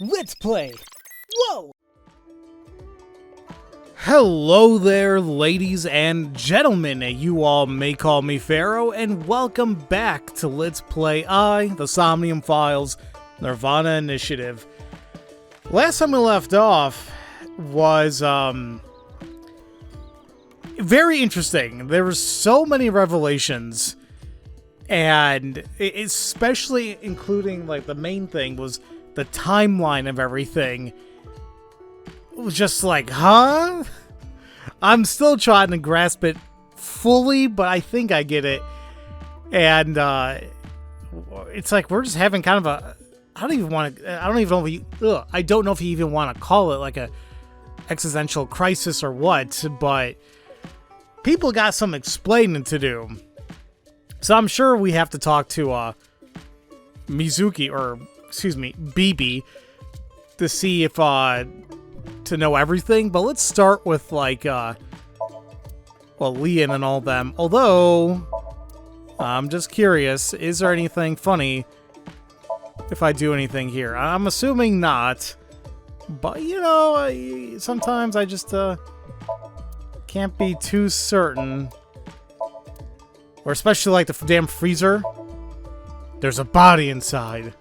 Let's play! Whoa! Hello there, ladies and gentlemen. You all may call me Pharaoh, and welcome back to Let's Play the Somnium Files, Nirvana Initiative. Last time we left off was, very interesting. There were so many revelations, and especially including, like, the main thing was the timeline of everything. It was just like, huh? I'm still trying to grasp it fully, but I think I get it. And it's like we're just having kind of a, I don't even know if you even want to call it like a existential crisis or what, but people got some explaining to do. So I'm sure we have to talk to Mizuki, or excuse me, BB, to see if to know everything. But let's start with like Leon and all them. Although I'm just curious, is there anything funny if I do anything here? I'm assuming not, but you know, sometimes I just can't be too certain. Or especially like the damn freezer. There's a body inside.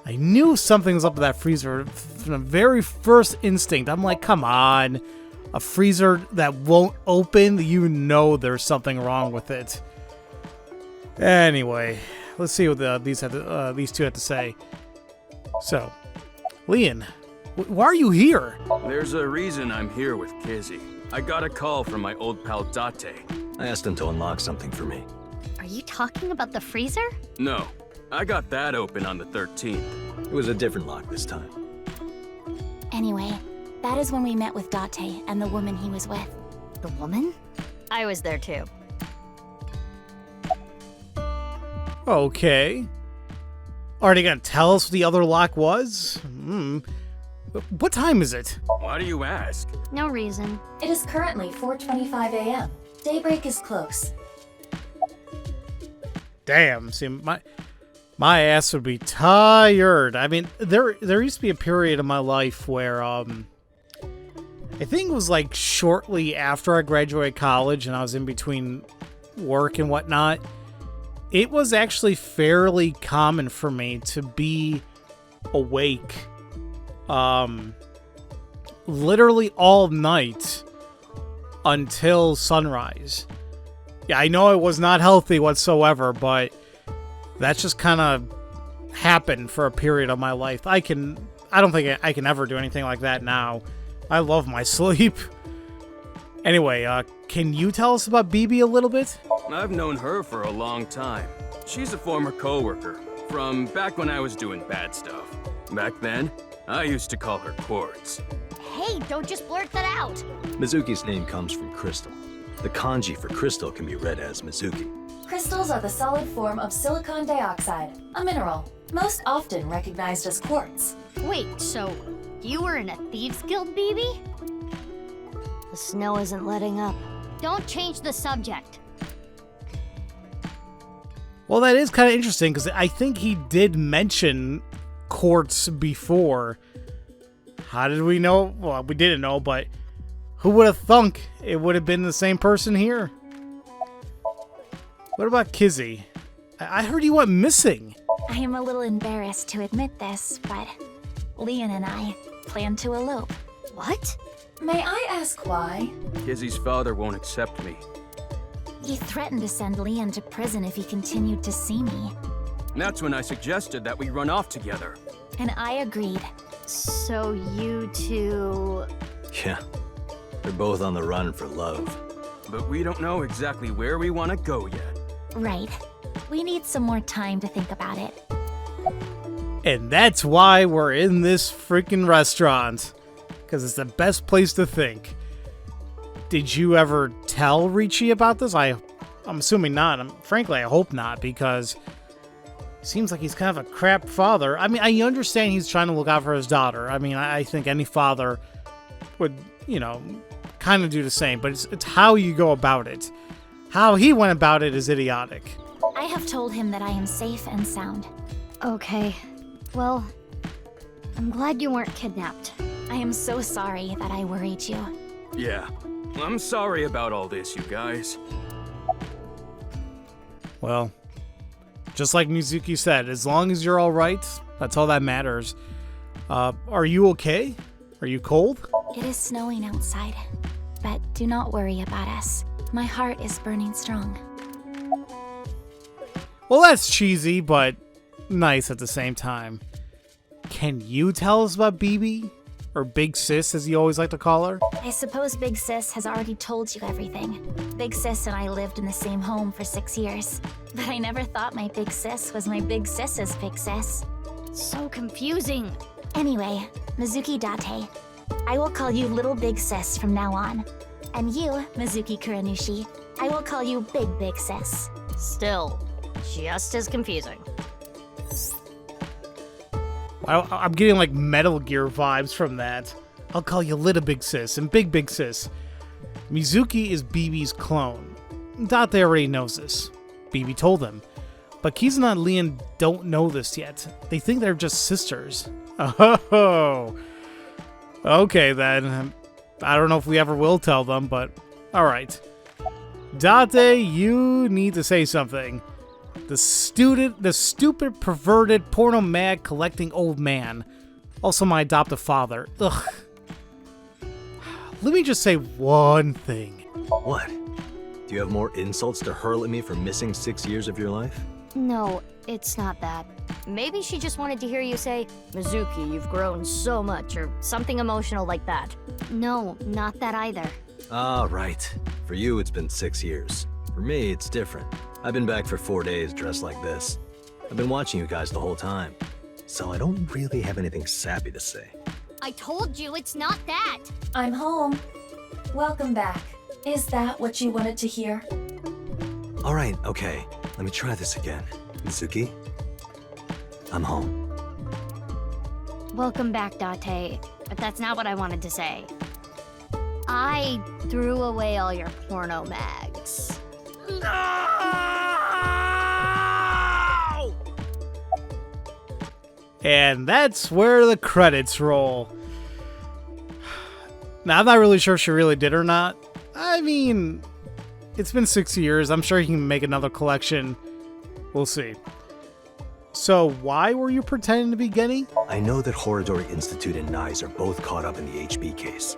I knew something was up with that freezer from the very first instinct. I'm like, come on. A freezer that won't open, you know there's something wrong with it. Anyway, let's see what these two have to say. So, Leon, why are you here? There's a reason I'm here with Kizzy. I got a call from my old pal Date. I asked him to unlock something for me. Are you talking about the freezer? No, I got that open on the 13th. It was a different lock this time. Anyway, that is when we met with Date and the woman he was with. The woman? I was there too. Okay. Are they gonna tell us what the other lock was? What time is it? Why do you ask? No reason. It is currently 4:25 a.m. Daybreak is close. Damn, see, my ass would be tired. I mean, there used to be a period in my life where, I think it was like shortly after I graduated college and I was in between work and whatnot, it was actually fairly common for me to be awake, literally all night until sunrise. Yeah, I know it was not healthy whatsoever, but that's just kind of happened for a period of my life. I don't think I can ever do anything like that now. I love my sleep. Anyway, can you tell us about BB a little bit? I've known her for a long time. She's a former coworker from back when I was doing bad stuff. Back then, I used to call her Quartz. Hey, don't just blurt that out! Mizuki's name comes from crystal. The kanji for crystal can be read as Mizuki. Crystals are the solid form of silicon dioxide, a mineral, most often recognized as quartz. Wait, so you were in a Thieves Guild, BB? The snow isn't letting up. Don't change the subject. Well, that is kind of interesting, because I think he did mention quartz before. How did we know? Well, we didn't know, but who would have thunk it would have been the same person here? What about Kizzy? I heard you went missing. I am a little embarrassed to admit this, but Leon and I plan to elope. What? May I ask why? Kizzy's father won't accept me. He threatened to send Leon to prison if he continued to see me. That's when I suggested that we run off together. And I agreed. So you two... Yeah, they're both on the run for love. But we don't know exactly where we want to go yet. Right. We need some more time to think about it. And that's why we're in this freaking restaurant. Because it's the best place to think. Did you ever tell Richie about this? I'm assuming not. Frankly, I hope not, because it seems like he's kind of a crap father. I mean, I understand he's trying to look out for his daughter. I mean, I think any father would, you know, kind of do the same. But it's how you go about it. How he went about it is idiotic. I have told him that I am safe and sound. Okay. Well, I'm glad you weren't kidnapped. I am so sorry that I worried you. Yeah, I'm sorry about all this, you guys. Well, just like Mizuki said, as long as you're alright, that's all that matters. Are you okay? Are you cold? It is snowing outside, but do not worry about us. My heart is burning strong. Well, that's cheesy, but nice at the same time. Can you tell us about BB? Or Big Sis, as you always like to call her? I suppose Big Sis has already told you everything. Big Sis and I lived in the same home for 6 years. But I never thought my Big Sis was my Big Sis's Big Sis. So confusing. Anyway, Mizuki Date, I will call you Little Big Sis from now on. And you, Mizuki Kuranushi, I will call you Big Sis. Still, just as confusing. I'm getting like Metal Gear vibes from that. I'll call you Little Big Sis and Big Sis. Mizuki is BB's clone. Date already knows this. BB told him. But Kizuna and Leon don't know this yet. They think they're just sisters. Oh. Okay then. I don't know if we ever will tell them, but alright. Date, you need to say something. The stupid, perverted, porno mad, collecting old man. Also my adoptive father. Ugh. Let me just say one thing. What? Do you have more insults to hurl at me for missing 6 years of your life? No, it's not that. Maybe she just wanted to hear you say, Mizuki, you've grown so much, or something emotional like that. No, not that either. Ah, right. For you, it's been 6 years. For me, it's different. I've been back for 4 days dressed like this. I've been watching you guys the whole time, so I don't really have anything sappy to say. I told you it's not that. I'm home. Welcome back. Is that what you wanted to hear? All right, okay. Let me try this again. Mizuki, I'm home. Welcome back, Date. But that's not what I wanted to say. I threw away all your porno mags. And that's where the credits roll. Now, I'm not really sure if she really did or not. I mean, it's been 6 years. I'm sure he can make another collection. We'll see. So, why were you pretending to be Genny? I know that Horodori Institute and Nyes are both caught up in the HB case.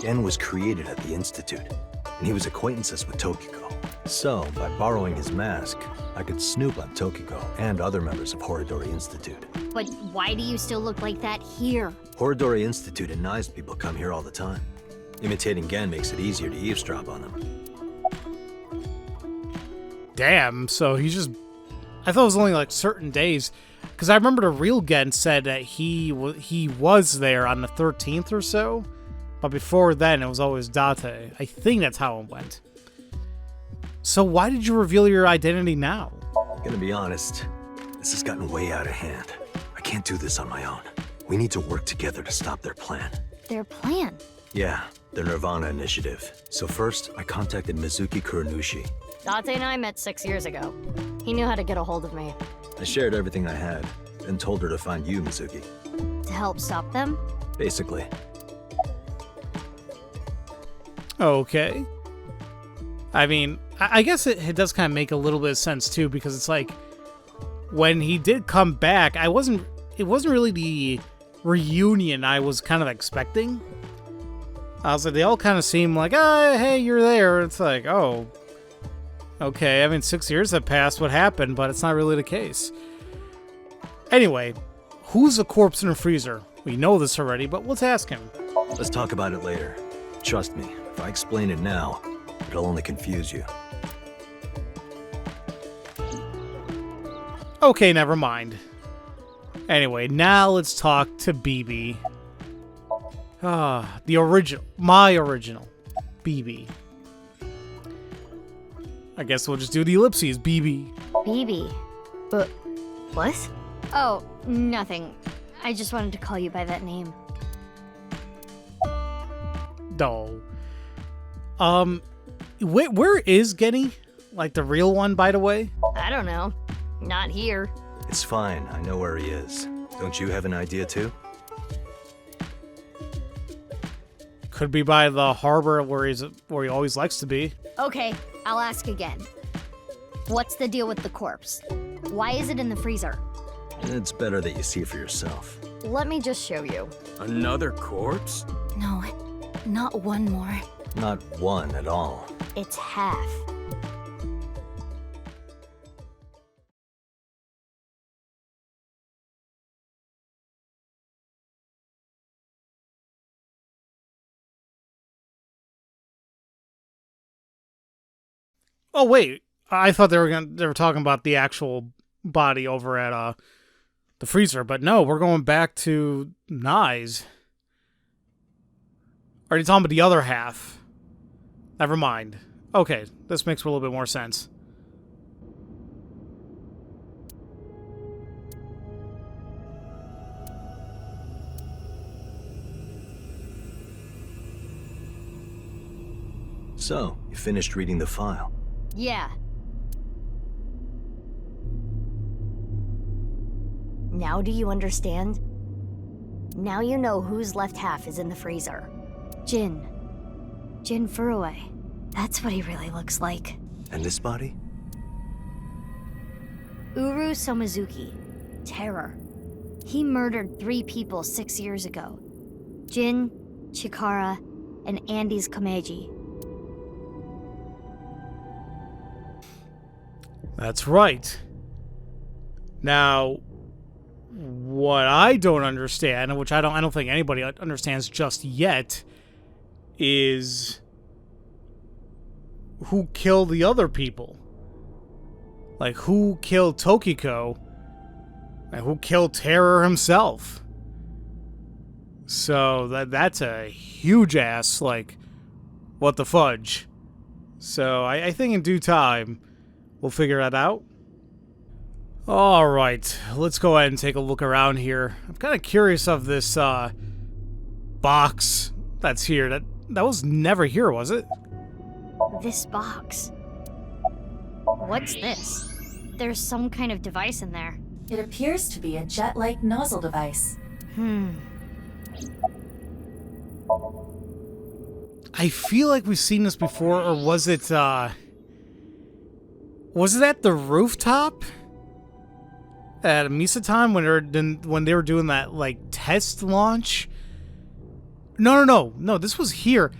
Gen was created at the Institute, and he was acquaintances with Tokiko. So, by borrowing his mask, I could snoop on Tokiko and other members of Horodori Institute. But why do you still look like that here? Horodori Institute and Nyes people come here all the time. Imitating Gen makes it easier to eavesdrop on them. Damn, so he's just... I thought it was only like certain days. Because I remember the real Gen said that he was there on the 13th or so. But before then, it was always Date. I think that's how it went. So why did you reveal your identity now? Gonna be honest, this has gotten way out of hand. I can't do this on my own. We need to work together to stop their plan. Their plan? Yeah, their Nirvana Initiative. So first, I contacted Mizuki Kuranushi. Date and I met 6 years ago. He knew how to get a hold of me. I shared everything I had, and told her to find you, Mizuki. To help stop them? Basically. Okay. I mean, I guess it does kind of make a little bit of sense too, because it's like when he did come back, it wasn't really the reunion I was kind of expecting. I was like, they all kind of seem like, oh, hey, you're there. It's like, oh, okay. I mean, 6 years have passed. What happened? But it's not really the case. Anyway, who's the corpse in the freezer? We know this already, but let's ask him. Let's talk about it later. Trust me, if I explain it now, it'll only confuse you. Okay, never mind. Anyway, now let's talk to BB. The original. My original. BB. I guess we'll just do the ellipses. BB. BB. But what? Oh, nothing. I just wanted to call you by that name. No. Where is Genny? Like the real one, by the way? I don't know. Not here. It's fine, I know where he is. Don't you have an idea too? Could be by the harbor where he always likes to be. Okay, I'll ask again. What's the deal with the corpse? Why is it in the freezer? It's better that you see for yourself. Let me just show you. Another corpse? No, not one more. Not one at all. It's half. Oh wait, I thought they were talking about the actual body over at the freezer, but no, we're going back to Nye's. Are you talking about the other half? Never mind. Okay, this makes a little bit more sense. So, you finished reading the file. Yeah. Now do you understand? Now you know whose left half is in the freezer. Jin. Jin Pharaoh. That's what he really looks like. And this body? Uru Somizuki. Terror. He murdered 3 people 6 years ago. Jin, Chikara, and Andy's Kameji. That's right. Now, what I don't understand, which I don't think anybody understands just yet, is who killed the other people. Like, who killed Tokiko, and who killed Terror himself. So that's a huge ass, like, what the fudge. So I think in due time we'll figure that out. Alright, let's go ahead and take a look around here. I'm kind of curious of this box that's here. That was never here, was it? This box. What's this? There's some kind of device in there. It appears to be a jet-like nozzle device. I feel like we've seen this before, or was it at the rooftop at Misa time when they were doing that like test launch? No, this was here.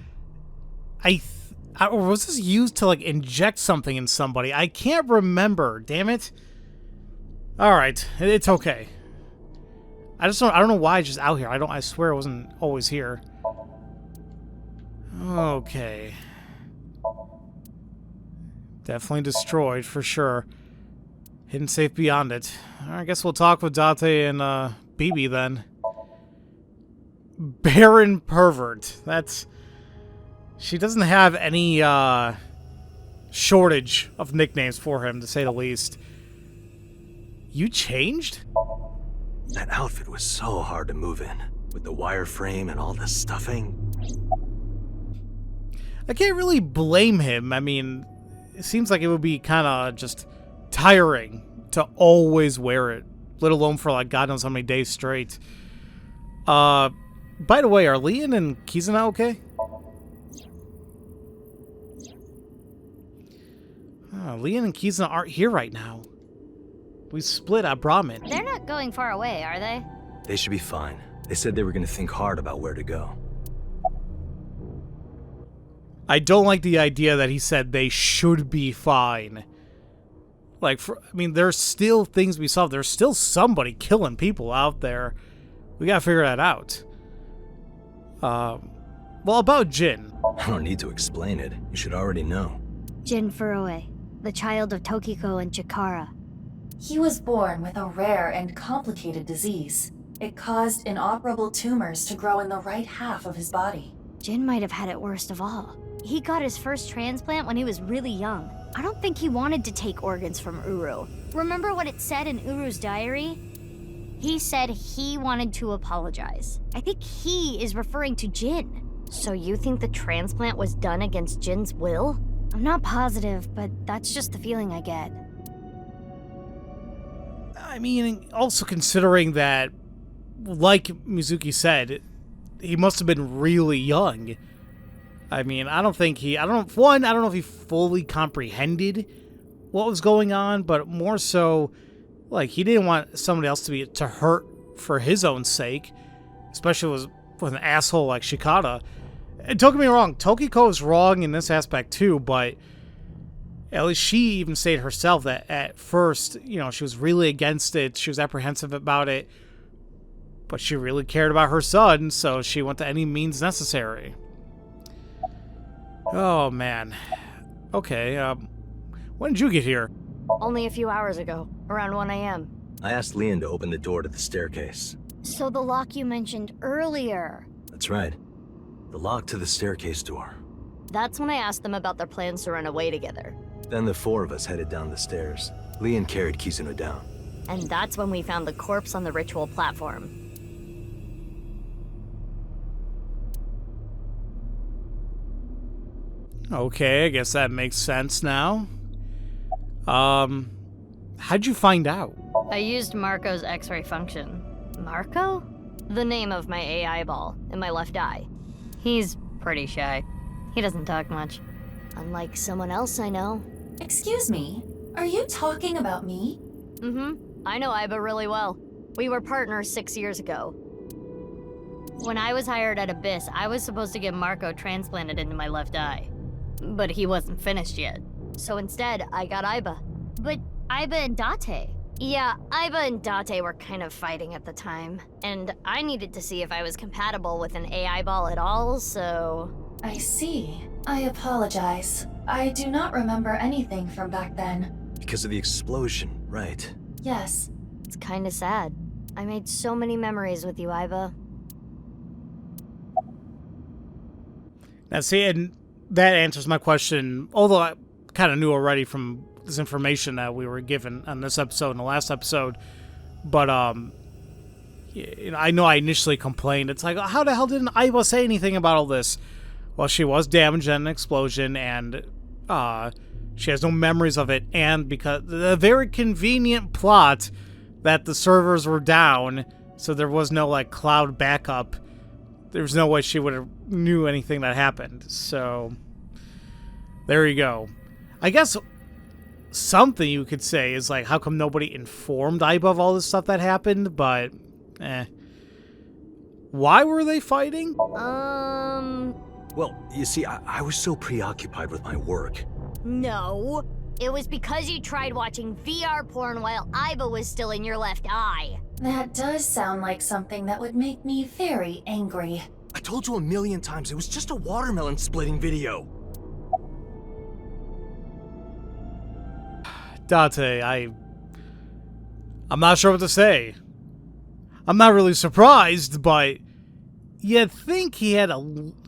Or was this used to like inject something in somebody? I can't remember. Damn it. All right, it's okay. I don't know why it's just out here. I swear it wasn't always here. Okay. Definitely destroyed for sure. Hidden safe beyond it. I guess we'll talk with Date and Bibi then. Baron Pervert. She doesn't have any shortage of nicknames for him, to say the least. You changed? That outfit was so hard to move in, with the wireframe and all the stuffing. I can't really blame him. I mean, it seems like it would be kind of just tiring to always wear it, let alone for like God knows how many days straight. By the way, are Leon and Kizuna okay? Leon and Kizuna aren't here right now. We split at Brahmin. They're not going far away, are they? They should be fine. They said they were going to think hard about where to go. I don't like the idea that he said they should be fine. Like, I mean, there's still things to be solved. There's still somebody killing people out there. We gotta figure that out. Well, about Jin. I don't need to explain it. You should already know. Jin Pharaoh, the child of Tokiko and Chikara. He was born with a rare and complicated disease. It caused inoperable tumors to grow in the right half of his body. Jin might have had it worst of all. He got his first transplant when he was really young. I don't think he wanted to take organs from Uru. Remember what it said in Uru's diary? He said he wanted to apologize. I think he is referring to Jin. So you think the transplant was done against Jin's will? I'm not positive, but that's just the feeling I get. I mean, also considering that, like Mizuki said, he must have been really young. I mean, I don't know if he fully comprehended what was going on, but more so, like, he didn't want somebody else to hurt for his own sake, especially with an asshole like Shikata. And don't get me wrong, Tokiko is wrong in this aspect too, but at least she even stated herself that at first, you know, she was really against it, she was apprehensive about it, but she really cared about her son, so she went to any means necessary. Oh, man. Okay, when did you get here? Only a few hours ago, around 1 a.m. I asked Leon to open the door to the staircase. So the lock you mentioned earlier. That's right. The lock to the staircase door. That's when I asked them about their plans to run away together. Then the four of us headed down the stairs. Leon carried Kizuno down. And that's when we found the corpse on the ritual platform. Okay, I guess that makes sense now. How'd you find out? I used Marco's X-ray function. Marco? The name of my AI ball in my left eye. He's pretty shy. He doesn't talk much. Unlike someone else I know. Excuse me, are you talking about me? I know Aiba really well. We were partners 6 years ago. When I was hired at Abyss, I was supposed to get Marco transplanted into my left eye. But he wasn't finished yet. So instead, I got Aiba. But Aiba and Date. Yeah, Aiba and Date were kind of fighting at the time. And I needed to see if I was compatible with an AI ball at all, so... I see. I apologize. I do not remember anything from back then. Because of the explosion, right? Yes. It's kinda sad. I made so many memories with you, Aiba. Now, see, and that answers my question, although I kind of knew already from this information that we were given on this episode and the last episode. But, you know, I know I initially complained. It's like, how the hell didn't Aiba say anything about all this? Well, she was damaged in an explosion, and she has no memories of it. And because the very convenient plot that the servers were down, so there was no, like, cloud backup. There's no way she would have knew anything that happened. So, there you go. I guess something you could say is, like, how come nobody informed Aiba of all this stuff that happened? But, why were they fighting? Well, you see, I was so preoccupied with my work. No. It was because you tried watching VR porn while Aiba was still in your left eye. That does sound like something that would make me very angry. I told you a million times, it was just a watermelon splitting video. Date, I'm not sure what to say. I'm not really surprised, but you'd think he had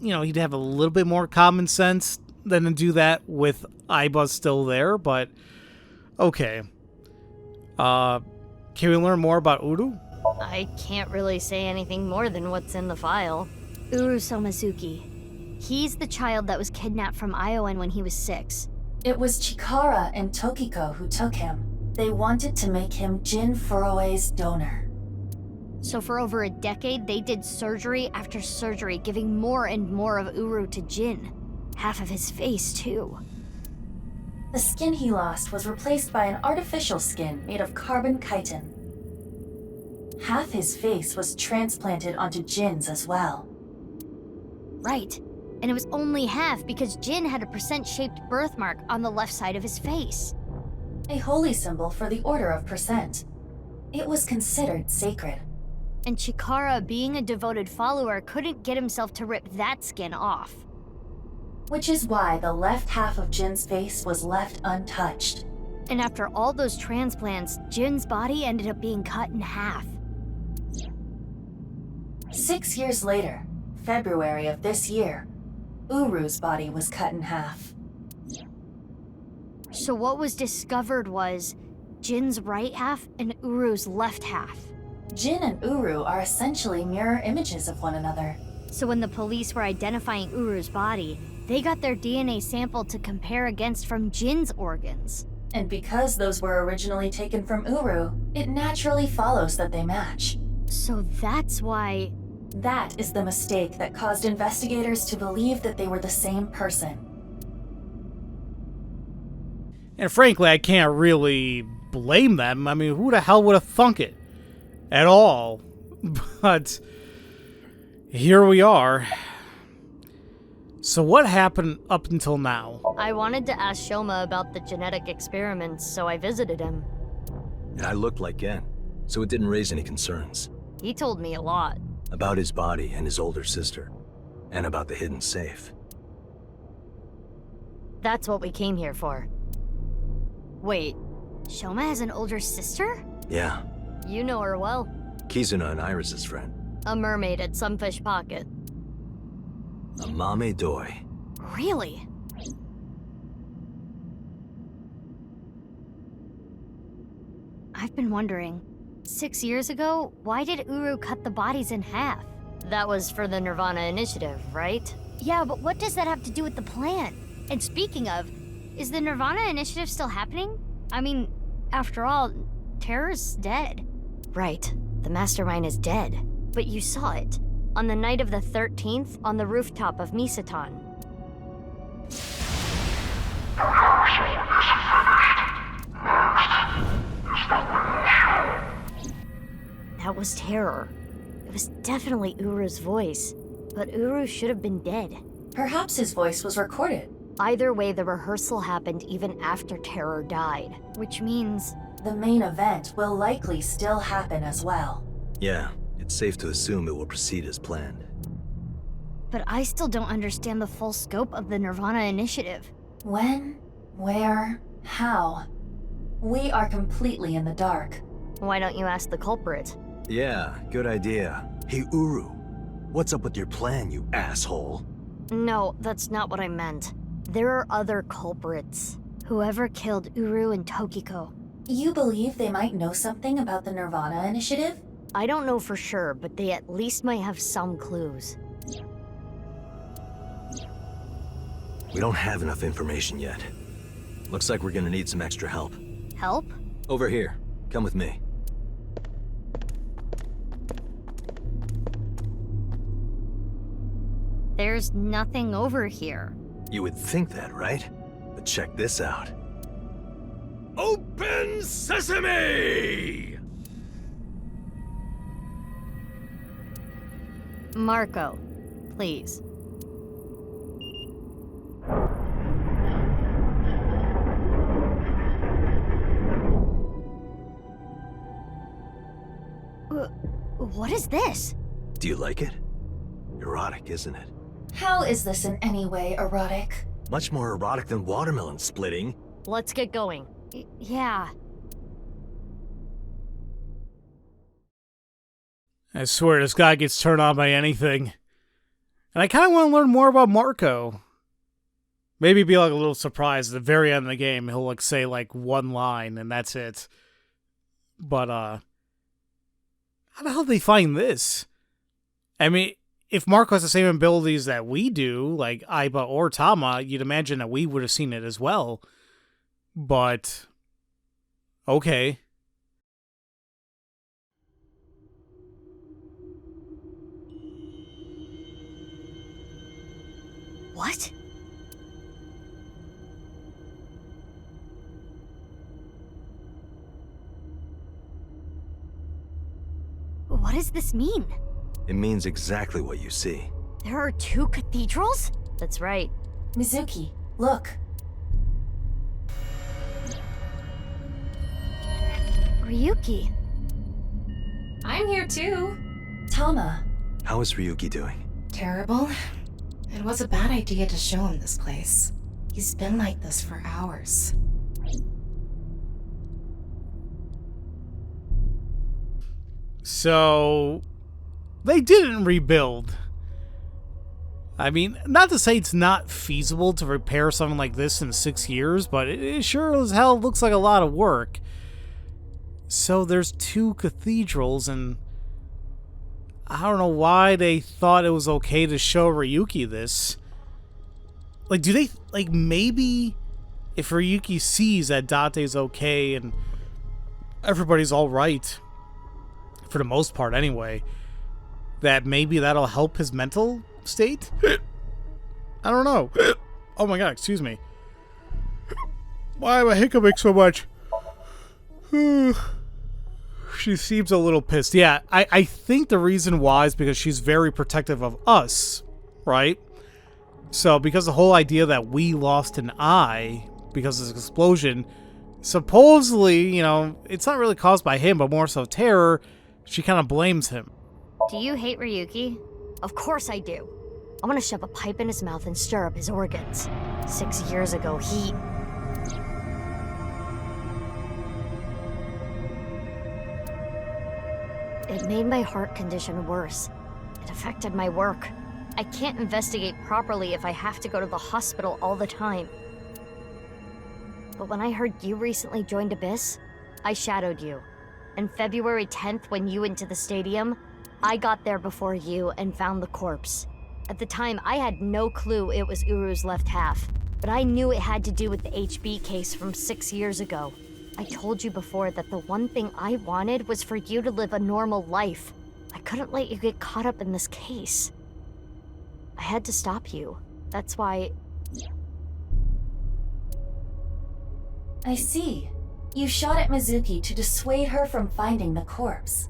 he'd have a little bit more common sense than to do that with Aiba still there, but okay. Can we learn more about Uru? I can't really say anything more than what's in the file. Uru Somazuki. He's the child that was kidnapped from Iowan when he was 6. It was Chikara and Tokiko who took him. They wanted to make him Jin Furue's donor. So for over a decade, they did surgery after surgery, giving more and more of Uru to Jin. Half of his face, too. The skin he lost was replaced by an artificial skin made of carbon chitin. Half his face was transplanted onto Jin's as well. Right. And it was only half because Jin had a percent-shaped birthmark on the left side of his face. A holy symbol for the Order of Percent. It was considered sacred. And Chikara, being a devoted follower, couldn't get himself to rip that skin off. Which is why the left half of Jin's face was left untouched. And after all those transplants, Jin's body ended up being cut in half. 6 years later, February of this year, Uru's body was cut in half. So what was discovered was Jin's right half and Uru's left half. Jin and Uru are essentially mirror images of one another. So when the police were identifying Uru's body, they got their DNA sample to compare against from Jin's organs. And because those were originally taken from Uru, it naturally follows that they match. So that's why... That is the mistake that caused investigators to believe that they were the same person. And frankly, I can't really blame them. I mean, who the hell would have thunk it at all? But here we are. So what happened up until now? I wanted to ask Shoma about the genetic experiments, so I visited him. And I looked like Gen, so it didn't raise any concerns. He told me a lot. About his body and his older sister. And about the hidden safe. That's what we came here for. Wait, Shoma has an older sister? Yeah, you know her well. Kizuna and Iris's friend. A mermaid at Sunfish Pocket. A Mame Doi. Really? I've been wondering, 6 years ago, why did Uru cut the bodies in half? That was for the Nirvana Initiative, right? Yeah, but what does that have to do with the plan? And speaking of, is the Nirvana Initiative still happening? I mean, after all, Terror's dead. Right. The mastermind is dead. But you saw it. On the night of the 13th, on the rooftop of Misatan. That was Terror. It was definitely Uru's voice. But Uru should have been dead. Perhaps his voice was recorded. Either way, the rehearsal happened even after Terror died. Which means... The main event will likely still happen as well. Yeah, it's safe to assume it will proceed as planned. But I still don't understand the full scope of the Nirvana Initiative. When? Where? How? We are completely in the dark. Why don't you ask the culprit? Yeah, good idea. Hey, Uru, what's up with your plan, you asshole? No, that's not what I meant. There are other culprits. Whoever killed Uru and Tokiko. You believe they might know something about the Nirvana Initiative? I don't know for sure, but they at least might have some clues. We don't have enough information yet. Looks like we're gonna need some extra help. Help? Over here. Come with me. There's nothing over here. You would think that, right? But check this out. Open sesame! Marco, please. What is this? Do you like it? Erotic, isn't it? How is this in any way erotic? Much more erotic than watermelon splitting. Let's get going. Yeah. I swear, this guy gets turned on by anything. And I kind of want to learn more about Marco. Maybe be like a little surprised at the very end of the game. He'll like say like one line and that's it. But, how the hell did they find this? I mean, if Marco has the same abilities that we do, like Aiba or Tama, you'd imagine that we would have seen it as well. But, okay. What? What does this mean? It means exactly what you see. There are 2 cathedrals? That's right. Mizuki, look. Ryuki. I'm here too. Tama. How is Ryuki doing? Terrible. It was a bad idea to show him this place. He's been like this for hours. So, they didn't rebuild. I mean, not to say it's not feasible to repair something like this in 6 years, but it sure as hell looks like a lot of work. So there's 2 cathedrals, and I don't know why they thought it was okay to show Ryuki this. Like, do they, like, maybe if Ryuki sees that Date's okay and everybody's alright, for the most part anyway, that maybe that'll help his mental state? I don't know. Oh my god, excuse me. Why am I hiccuping so much? She seems a little pissed. Yeah, I think the reason why is because she's very protective of us, right? So, because the whole idea that we lost an eye because of this explosion, supposedly, you know, it's not really caused by him, but more so terror, she kind of blames him. Do you hate Ryuki? Of course I do. I want to shove a pipe in his mouth and stir up his organs. 6 years ago, he... It made my heart condition worse. It affected my work. I can't investigate properly if I have to go to the hospital all the time. But when I heard you recently joined Abyss, I shadowed you. And February 10th, when you went to the stadium, I got there before you and found the corpse. At the time, I had no clue it was Uru's left half, but I knew it had to do with the HB case from 6 years ago. I told you before that the one thing I wanted was for you to live a normal life. I couldn't let you get caught up in this case. I had to stop you. That's why... I see. You shot at Mizuki to dissuade her from finding the corpse.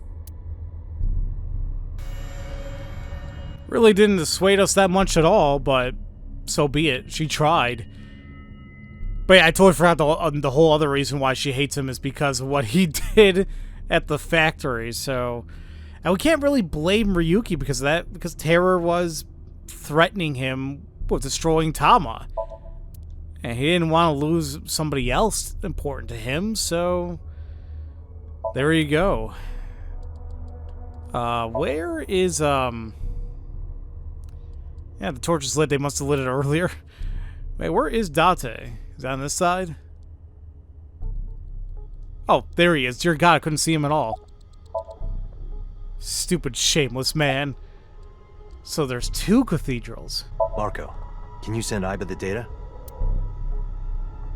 Really didn't dissuade us that much at all, but so be it. She tried. But yeah, I totally forgot the whole other reason why she hates him is because of what he did at the factory. So, and we can't really blame Ryuki because of that, because Terror was threatening him with destroying Tama. And he didn't want to lose somebody else important to him, so there you go. Where is, yeah, the torch is lit. They must have lit it earlier. Wait, where is Date? Is that on this side? Oh, there he is. Dear God, I couldn't see him at all. Stupid, shameless man. So there's 2 cathedrals. Marco, can you send Aiba the data?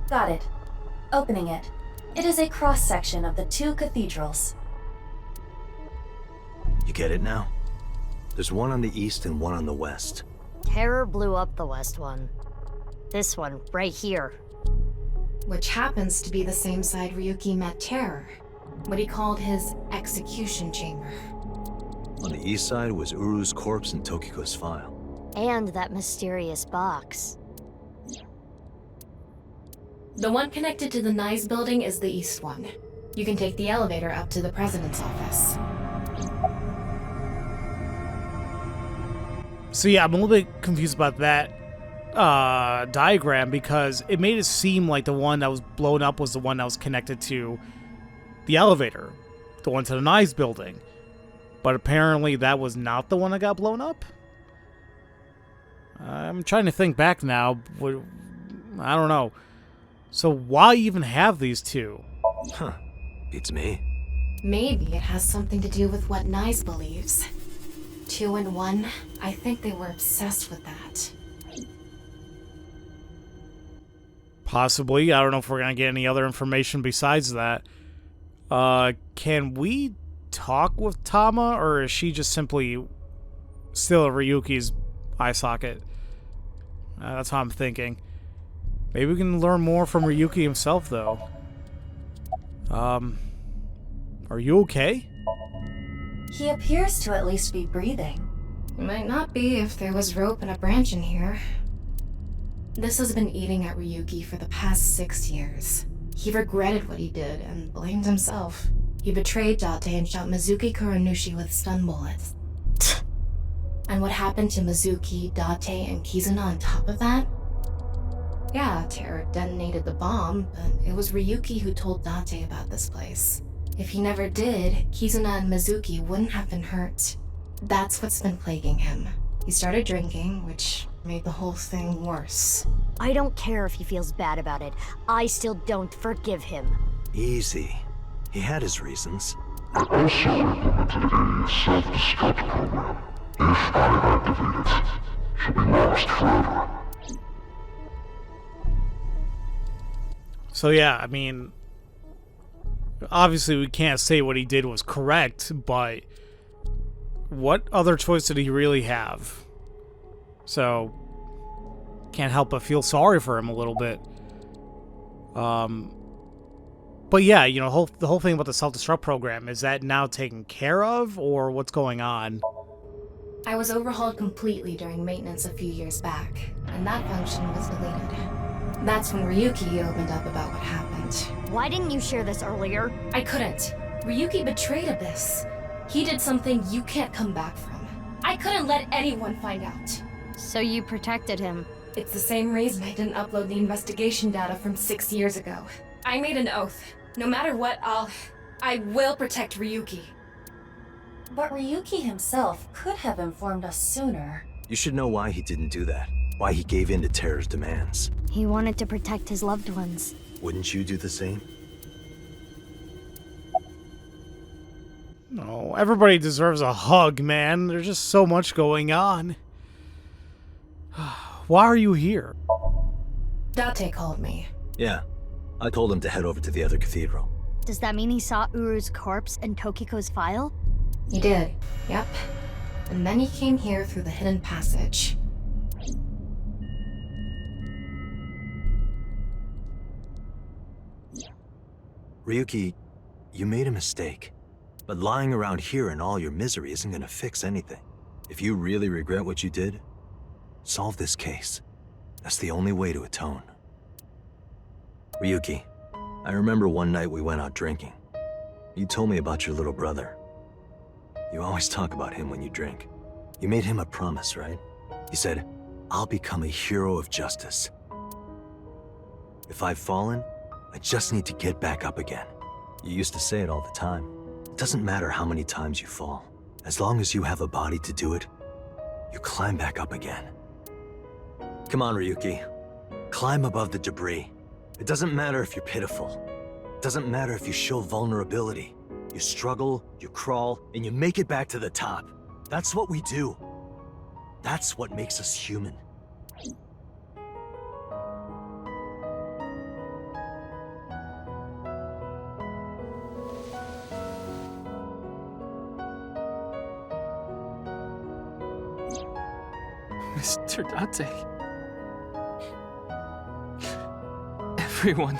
Got it. Opening it. It is a cross-section of the 2 cathedrals. You get it now? There's one on the east and one on the west. Terror blew up the west one. This one, right here. Which happens to be the same side Ryuki met Terror. What he called his execution chamber. On the east side was Uru's corpse and Tokiko's file. And that mysterious box. The one connected to the Nyes building is the east one. You can take the elevator up to the president's office. So yeah, I'm a little bit confused about that diagram because it made it seem like the one that was blown up was the one that was connected to the elevator, the one to the Nyes building. But apparently that was not the one that got blown up? I'm trying to think back now. I don't know. So why even have these 2? Huh. Beats me. Maybe it has something to do with what Nyes believes. 2 and 1, I think they were obsessed with that. Possibly. I don't know if we're going to get any other information besides that. Can we talk with Tama, or is she just simply still at Ryuki's eye socket? That's how I'm thinking. Maybe we can learn more from Ryuki himself, though. Are you okay? He appears to at least be breathing. It might not be if there was rope and a branch in here. This has been eating at Ryuki for the past 6 years. He regretted what he did and blamed himself. He betrayed Date and shot Mizuki Kuranushi with stun bullets. And what happened to Mizuki, Date, and Kizuna on top of that? Yeah, Terror detonated the bomb, but it was Ryuki who told Date about this place. If he never did, Kizuna and Mizuki wouldn't have been hurt. That's what's been plaguing him. He started drinking, which made the whole thing worse. I don't care if he feels bad about it. I still don't forgive him. Easy. He had his reasons. I also implemented a self-destruct program. If I activate it, she'll be lost forever. So yeah, I mean, obviously we can't say what he did was correct, but what other choice did he really have? So, can't help but feel sorry for him a little bit. But yeah, you know, the whole thing about the self-destruct program, is that now taken care of, or what's going on? I was overhauled completely during maintenance a few years back, and that function was deleted. That's when Ryuki opened up about what happened. Why didn't you share this earlier? I couldn't. Ryuki betrayed Abyss. He did something you can't come back from. I couldn't let anyone find out. So you protected him. It's the same reason I didn't upload the investigation data from 6 years ago. I made an oath. No matter what, I will protect Ryuki. But Ryuki himself could have informed us sooner. You should know why he didn't do that. Why he gave in to Terra's demands. He wanted to protect his loved ones. Wouldn't you do the same? No, everybody deserves a hug, man. There's just so much going on. Why are you here? Date called me. Yeah. I told him to head over to the other cathedral. Does that mean he saw Uru's corpse in Tokiko's file? He did, yep. And then he came here through the hidden passage. Ryuki, you made a mistake. But lying around here in all your misery isn't gonna fix anything. If you really regret what you did, solve this case. That's the only way to atone. Ryuki, I remember one night we went out drinking. You told me about your little brother. You always talk about him when you drink. You made him a promise, right? You said, I'll become a hero of justice. If I've fallen, I just need to get back up again. You used to say it all the time. It doesn't matter how many times you fall. As long as you have a body to do it, you climb back up again. Come on, Ryuki. Climb above the debris. It doesn't matter if you're pitiful. It doesn't matter if you show vulnerability. You struggle, you crawl, and you make it back to the top. That's what we do. That's what makes us human. Mr. Date. Everyone.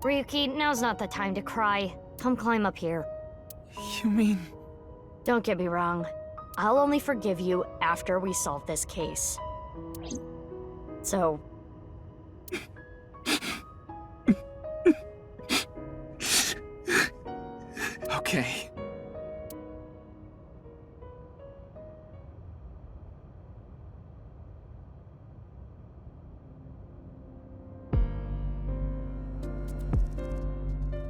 Ryuki, now's not the time to cry. Come climb up here. You mean... Don't get me wrong. I'll only forgive you after we solve this case. So... Okay.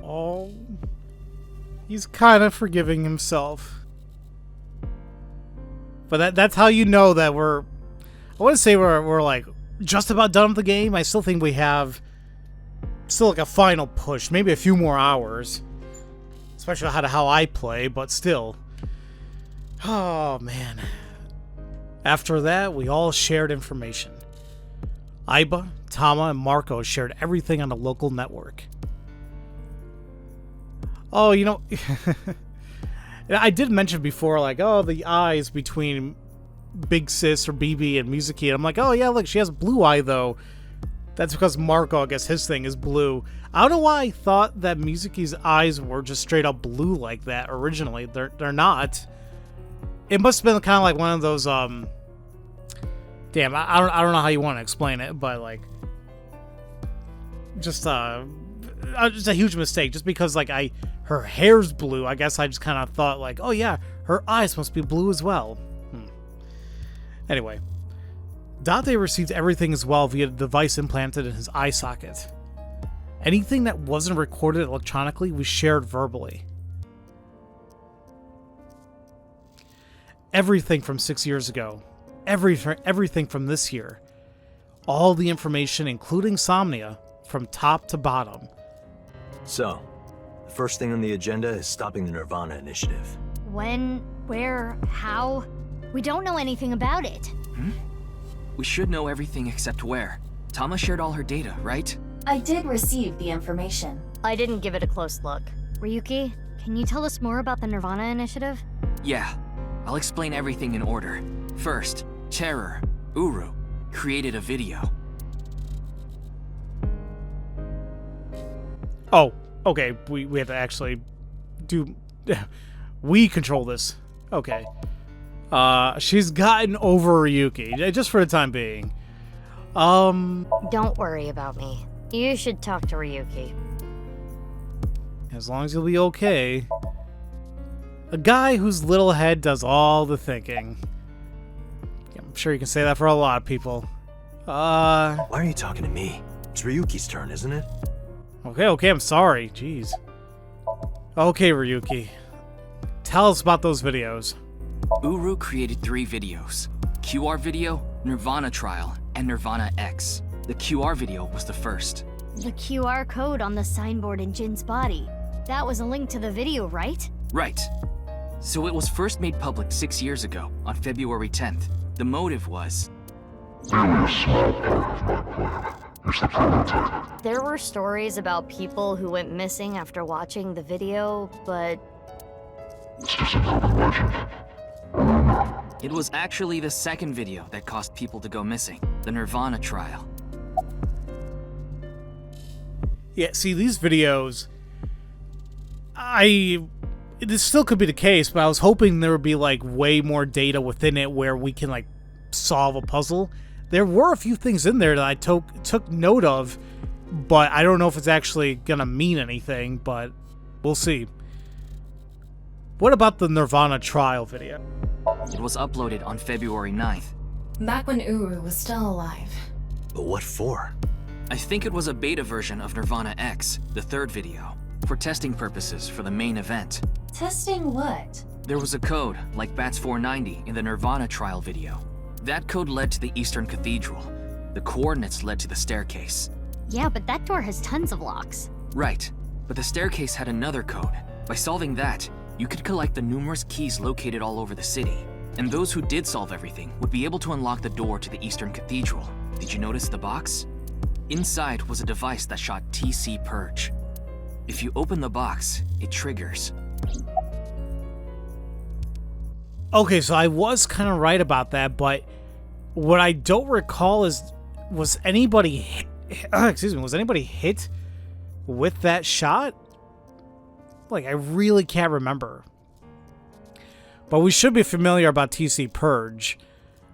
Oh, he's kind of forgiving himself. But that's how you know that we're... I wouldn't say we're like just about done with the game. I still think we have still like a final push, maybe a few more hours. Especially how I play, but still. Oh, man. After that, we all shared information. Aiba, Tama, and Marco shared everything on the local network. Oh, you know... I did mention before, like, oh, the eyes between Big Sis or BB and Mizuki. And I'm like, oh, yeah, look, she has blue eye, though. That's because Marco, I guess his thing is blue. I don't know why I thought that Mizuki's eyes were just straight up blue like that originally. They're not. It must have been kind of like one of those, damn, I don't know how you want to explain it, but, like, just a huge mistake. Just because, like, her hair's blue, I guess I just kind of thought, like, oh, yeah, her eyes must be blue as well. Anyway. Date received everything as well via the device implanted in his eye socket. Anything that wasn't recorded electronically was shared verbally. Everything from 6 years ago. Everything from this year. All the information, including Somnia, from top to bottom. So, the first thing on the agenda is stopping the Nirvana Initiative. When? Where? How? We don't know anything about it. We should know everything except where. Tama shared all her data, right? I did receive the information. I didn't give it a close look. Ryuki, can you tell us more about the Nirvana Initiative? Yeah. I'll explain everything in order. First, Terror, Uru, created a video. Oh, okay. We have to actually do... we control this. Okay. She's gotten over Ryuki, just for the time being. Don't worry about me. You should talk to Ryuki. As long as you'll be okay. A guy whose little head does all the thinking. I'm sure you can say that for a lot of people. Why are you talking to me? It's Ryuki's turn, isn't it? Okay, I'm sorry. Jeez. Okay, Ryuki. Tell us about those videos. Uru created 3 videos. QR video, Nirvana Trial, and Nirvana X. The QR video was the first. The QR code on the signboard in Jin's body. That was a link to the video, right? Right. So it was first made public 6 years ago, on February 10th. The motive was... Merely a small part of my plan. It's the prototype. There were stories about people who went missing after watching the video, but It's just an urban legend. It was actually the second video that caused people to go missing. The Nirvana Trial. Yeah, see, these videos... This still could be the case, but I was hoping there would be, like, way more data within it where we can, like, solve a puzzle. There were a few things in there that I took note of, but I don't know if it's actually gonna mean anything, but we'll see. What about the Nirvana Trial video? It was uploaded on February 9th. Back when Uru was still alive. But what for? I think it was a beta version of Nirvana X, the third video, for testing purposes for the main event. Testing what? There was a code, like BATS 490 in the Nirvana Trial video. That code led to the Eastern Cathedral. The coordinates led to the staircase. Yeah, but that door has tons of locks. Right, but the staircase had another code. By solving that, you could collect the numerous keys located all over the city. And those who did solve everything would be able to unlock the door to the Eastern Cathedral. Did you notice the box? Inside was a device that shot TC Purge. If you open the box, it triggers. Okay, so I was kind of right about that, but what I don't recall is, was anybody hit with that shot? Like, I really can't remember. But we should be familiar about TC Purge.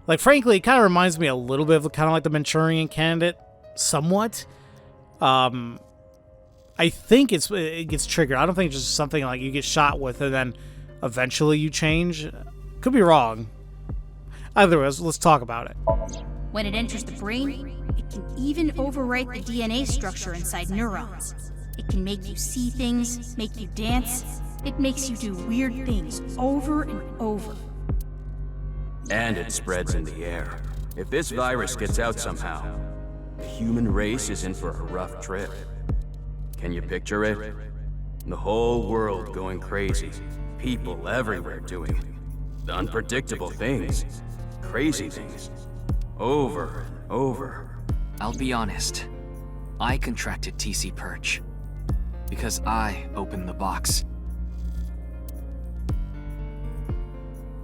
Like, frankly, it kind of reminds me a little bit of kind of like the Manchurian Candidate, somewhat. I think it gets triggered. I don't think it's just something like you get shot with and then eventually you change. Could be wrong. Either way, let's talk about it. When it enters the brain, it can even overwrite the DNA structure inside neurons. It can make you see things, make you dance. It makes you do weird things over and over. And it spreads in the air. If this virus gets out somehow, the human race is in for a rough trip. Can you picture it? The whole world going crazy. People everywhere doing unpredictable things. Crazy things. Over and over. I'll be honest. I contracted TC Purge. Because I opened the box.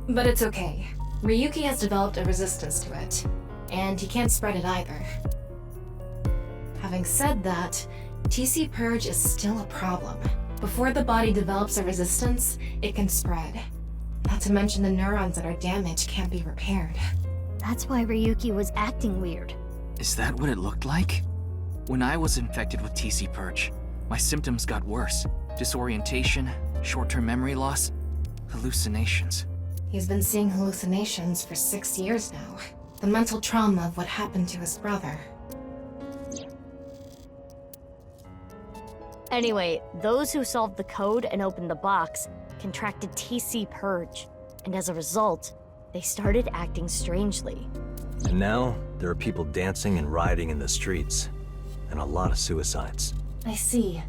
But it's okay. Ryuki has developed a resistance to it, and he can't spread it either. Having said that, TC Purge is still a problem. Before the body develops a resistance, it can spread. Not to mention the neurons that are damaged can't be repaired. That's why Ryuki was acting weird. Is that what it looked like? When I was infected with TC Purge, my symptoms got worse. Disorientation, short-term memory loss, hallucinations. He's been seeing hallucinations for 6 years now. The mental trauma of what happened to his brother. Anyway, those who solved the code and opened the box contracted TC Purge, and as a result, they started acting strangely. And now, there are people dancing and rioting in the streets. And a lot of suicides. I see.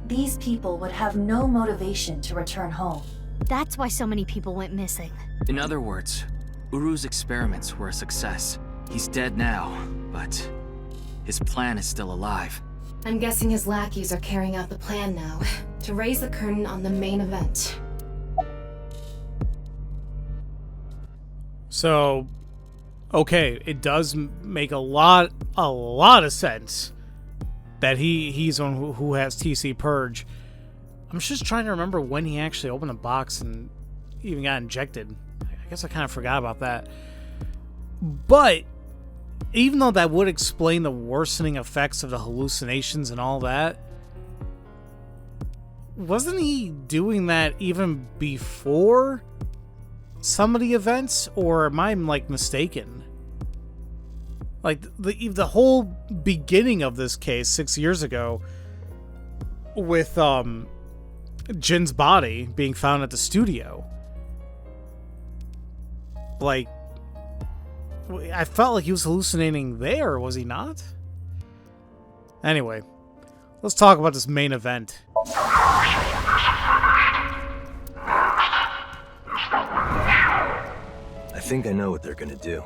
These people would have no motivation to return home. That's why so many people went missing. In other words, Uru's experiments were a success. He's dead now, but his plan is still alive. I'm guessing his lackeys are carrying out the plan now, to raise the curtain on the main event. So, okay, it does make a lot of sense that he's on who has TC Purge. I'm just trying to remember when he actually opened the box and even got injected. I guess I kind of forgot about that. But even though that would explain the worsening effects of the hallucinations and all that, wasn't he doing that even before some of the events, or am I like mistaken? Like the whole beginning of this case 6 years ago with Jin's body being found at the studio. Like, I felt like he was hallucinating there, was he not? Anyway, let's talk about this main event. I think I know what they're gonna do.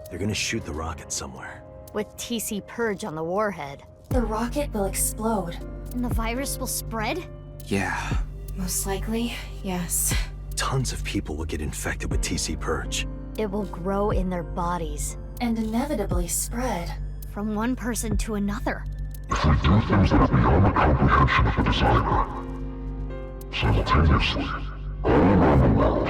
They're gonna shoot the rocket somewhere. With TC Purge on the warhead. The rocket will explode. And the virus will spread? Yeah. Most likely, yes. Tons of people will get infected with TC Purge. It will grow in their bodies. And inevitably spread. From one person to another. If we do things that are beyond the comprehension of the designer, simultaneously, all around the world,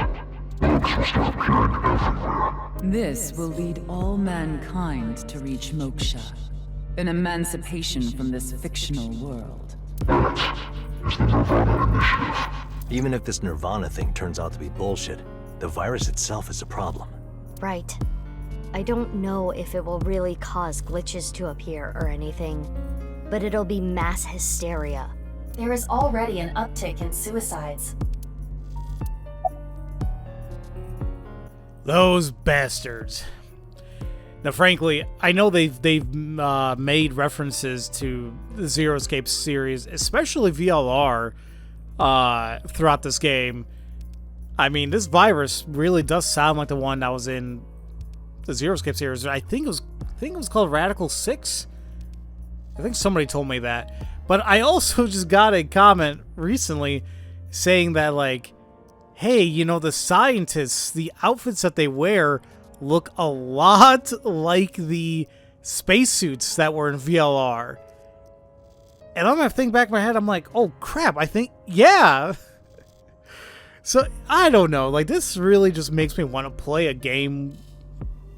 bugs will start appearing everywhere. This will lead all mankind to reach moksha, an emancipation from this fictional world. That is the Nirvana Initiative. Even if this Nirvana thing turns out to be bullshit, the virus itself is a problem. Right. I don't know if it will really cause glitches to appear or anything, but it'll be mass hysteria. There is already an uptick in suicides. Those bastards. Now, frankly, I know they've made references to the Zero Escape series, especially VLR, throughout this game. I mean, this virus really does sound like the one that was in the Zero Escape series. I think it was called Radical 6. I think somebody told me that. But I also just got a comment recently saying that, like, hey, you know, the scientists, the outfits that they wear look a lot like the spacesuits that were in VLR. And I'm gonna think back in my head, I'm like, oh crap, I think, yeah. So, I don't know, like, this really just makes me want to play a game,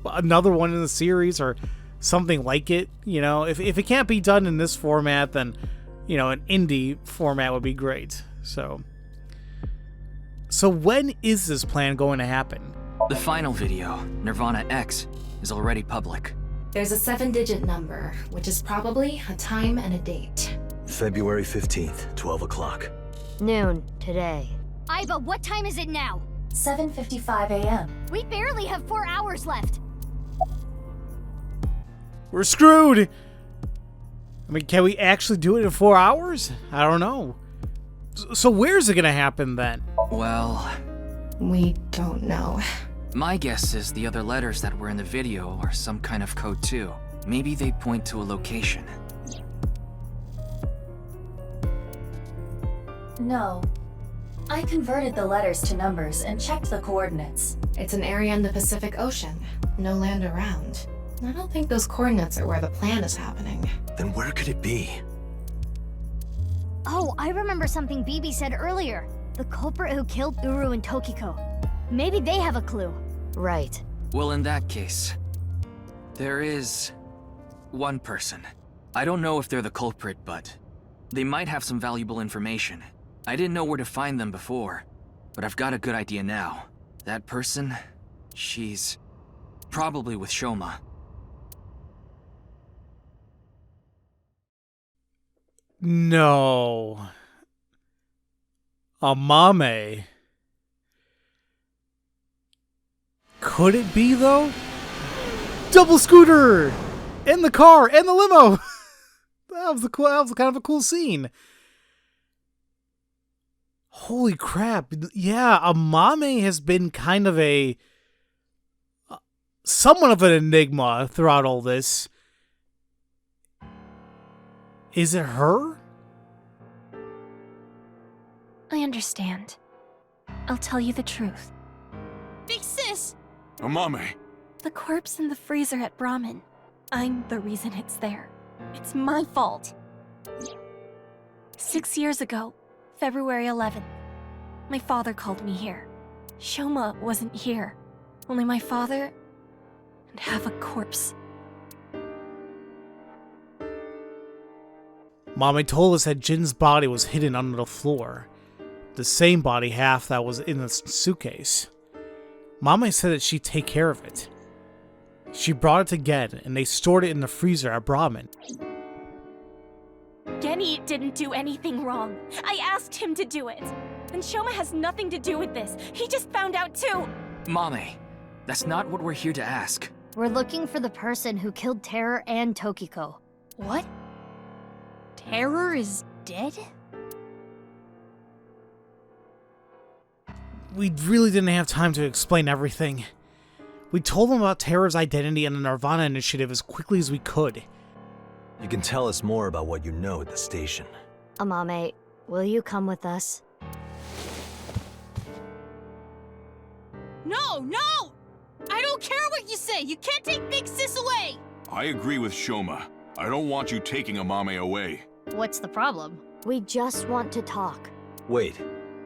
another one in the series, or something like it, you know? If it can't be done in this format, then, you know, an indie format would be great, so when is this plan going to happen? The final video, Nirvana X, is already public. There's a 7-digit number, which is probably a time and a date. February 15th, 12 o'clock. Noon, today. Aiba, what time is it now? 7:55 a.m. We barely have 4 hours left. We're screwed! I mean, can we actually do it in 4 hours? I don't know. So where's it gonna happen then? Well, We don't know. my guess is the other letters that were in the video are some kind of code too. Maybe they point to a location. No. I converted the letters to numbers and checked the coordinates. It's an area in the Pacific Ocean. No land around. I don't think those coordinates are where the plan is happening. Then where could it be? Oh, I remember something BB said earlier. The culprit who killed Uru and Tokiko. Maybe they have a clue. Right. Well, in that case, there is one person. I don't know if they're the culprit, but they might have some valuable information. I didn't know where to find them before, but I've got a good idea now. That person, she's probably with Shoma. No. Amame. Could it be, though? Double scooter! In the car! And the limo! That was kind of a cool scene. Holy crap. Yeah, Amame has been kind of a somewhat of an enigma throughout all this. Is it her? I understand. I'll tell you the truth. Big sis! Amame. The corpse in the freezer at Brahmin. I'm the reason it's there. It's my fault. 6 years ago, February 11th, my father called me here. Shoma wasn't here. Only my father and half a corpse. Mame told us that Jin's body was hidden under the floor. The same body half that was in the suitcase. Mame said that she'd take care of it. She brought it to Gen, and they stored it in the freezer at Brahmin. Genny didn't do anything wrong. I asked him to do it. And Shoma has nothing to do with this. He just found out too. Mame, that's not what we're here to ask. We're looking for the person who killed Terror and Tokiko. What? Terror is dead? We really didn't have time to explain everything. We told them about Terror's identity and the Nirvana Initiative as quickly as we could. You can tell us more about what you know at the station. Amame, will you come with us? No, no! I don't care what you say! You can't take Big Sis away! I agree with Shoma. I don't want you taking Amame away. What's the problem? We just want to talk. Wait,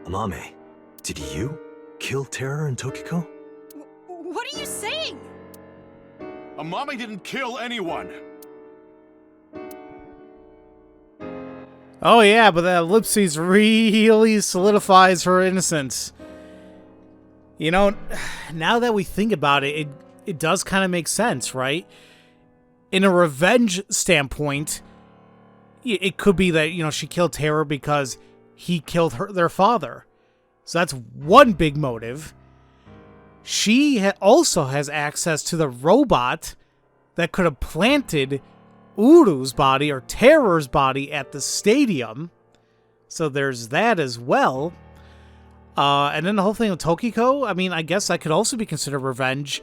Amame, did you kill Terror and Tokiko? What are you saying? Amame didn't kill anyone. Oh yeah, but that ellipses really solidifies her innocence. You know, now that we think about it, it does kind of make sense, right? In a revenge standpoint, it could be that, you know, she killed Terror because he killed their father. So that's one big motive. She also has access to the robot that could have planted Uru's body or Terror's body at the stadium. So there's that as well. And then the whole thing with Tokiko, I mean, I guess that could also be considered revenge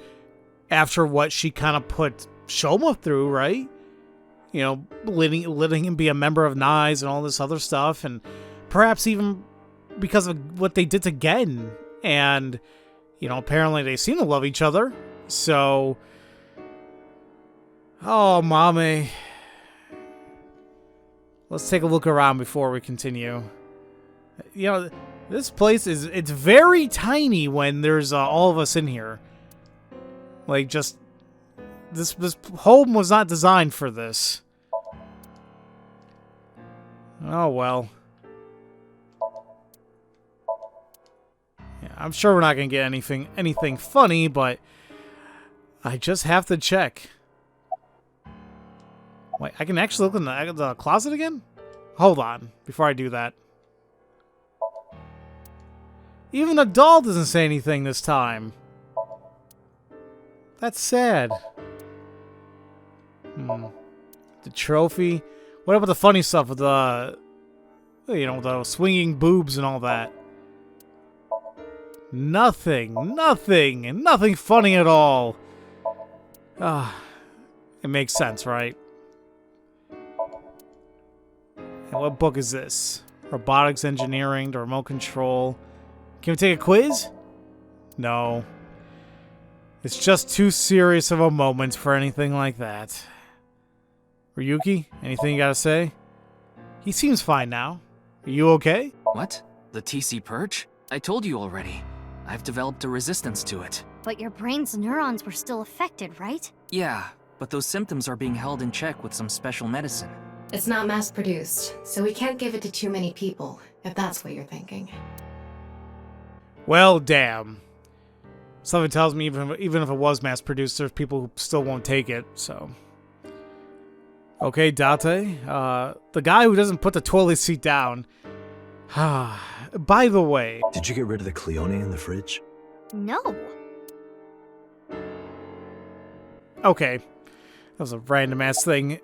after what she kind of put Shoma through, right? You know, letting him be a member of NICE and all this other stuff, and perhaps even because of what they did to Gen. And, you know, apparently they seem to love each other. So, oh, Mame. Let's take a look around before we continue. You know, this place it's very tiny when there's all of us in here. Like, just, this home was not designed for this. Oh, well. Yeah, I'm sure we're not going to get anything funny, but I just have to check. Wait, I can actually look in the closet again? Hold on, before I do that. Even the doll doesn't say anything this time. That's sad. The trophy. What about the funny stuff with the, you know, the swinging boobs and all that? Nothing funny at all. It makes sense, right? And what book is this? Robotics engineering, the remote control. Can we take a quiz? No. It's just too serious of a moment for anything like that. Ryuki, anything you gotta say? He seems fine now. Are you okay? What? The TC Purge? I told you already. I've developed a resistance to it. But your brain's neurons were still affected, right? Yeah, but those symptoms are being held in check with some special medicine. It's not mass-produced, so we can't give it to too many people, if that's what you're thinking. Well, damn. Something tells me even if it was mass-produced, there's people who still won't take it, so... Okay, Date. The guy who doesn't put the toilet seat down. By the way... Did you get rid of the Cleone in the fridge? No. Okay. That was a random-ass thing.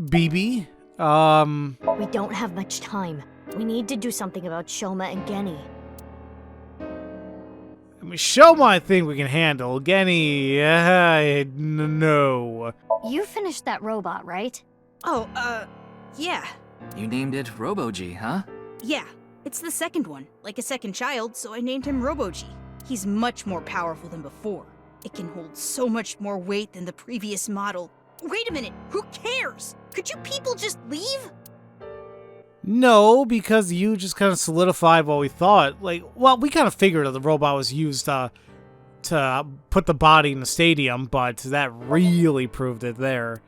BB? We don't have much time. We need to do something about Shoma and Genny. I Shoma, I think we can handle. Genny, no. You finished that robot, right? Oh, yeah. You named it Robo-G, huh? Yeah. It's the second one, like a second child, so I named him Robo-G. He's much more powerful than before. It can hold so much more weight than the previous model. Wait a minute, who cares? Could you people just leave? No, because you just kind of solidified what we thought. Like, well, we kind of figured that the robot was used to put the body in the stadium, but that really proved it there.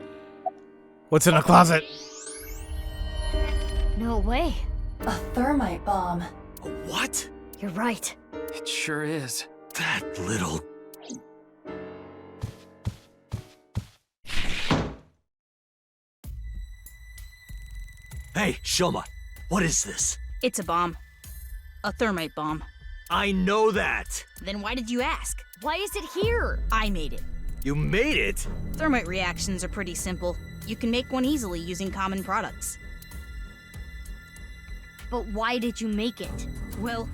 What's in the closet? No way. A thermite bomb. A what? You're right. It sure is. That little... Hey, Shoma, what is this? It's a bomb. A thermite bomb. I know that! Then why did you ask? Why is it here? I made it. You made it? Thermite reactions are pretty simple. You can make one easily using common products. But why did you make it? Well,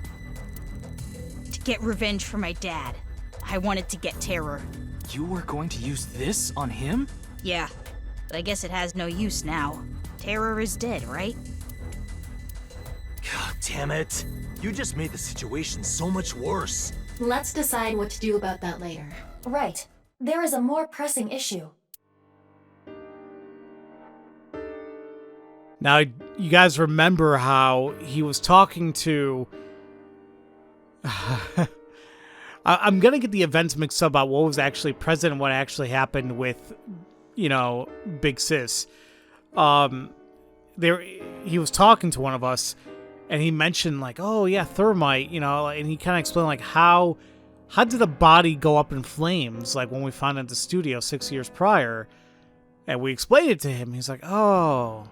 to get revenge for my dad. I wanted to get terror. You were going to use this on him? Yeah, but I guess it has no use now. Terror is dead, right? God damn it. You just made the situation so much worse. Let's decide what to do about that later. Right. There is a more pressing issue. Now, you guys remember how he was talking to... I'm gonna get the events mixed up about what was actually present and what actually happened with, you know, Big Sis. He was talking to one of us, and he mentioned, like, oh, yeah, thermite, you know, and he kind of explained, like, how did the body go up in flames, like, when we found it at the studio 6 years prior, and we explained it to him. He's like, oh...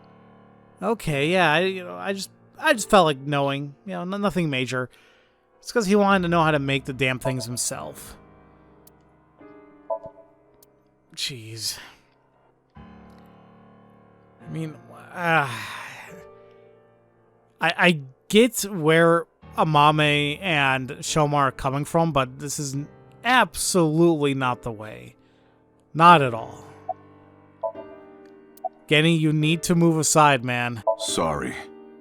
Okay, yeah, I just felt like knowing, you know, nothing major. It's because he wanted to know how to make the damn things himself. Jeez. I mean, I get where Amame and Shoma are coming from, but this is absolutely not the way. Not at all. Genny, you need to move aside, man. Sorry.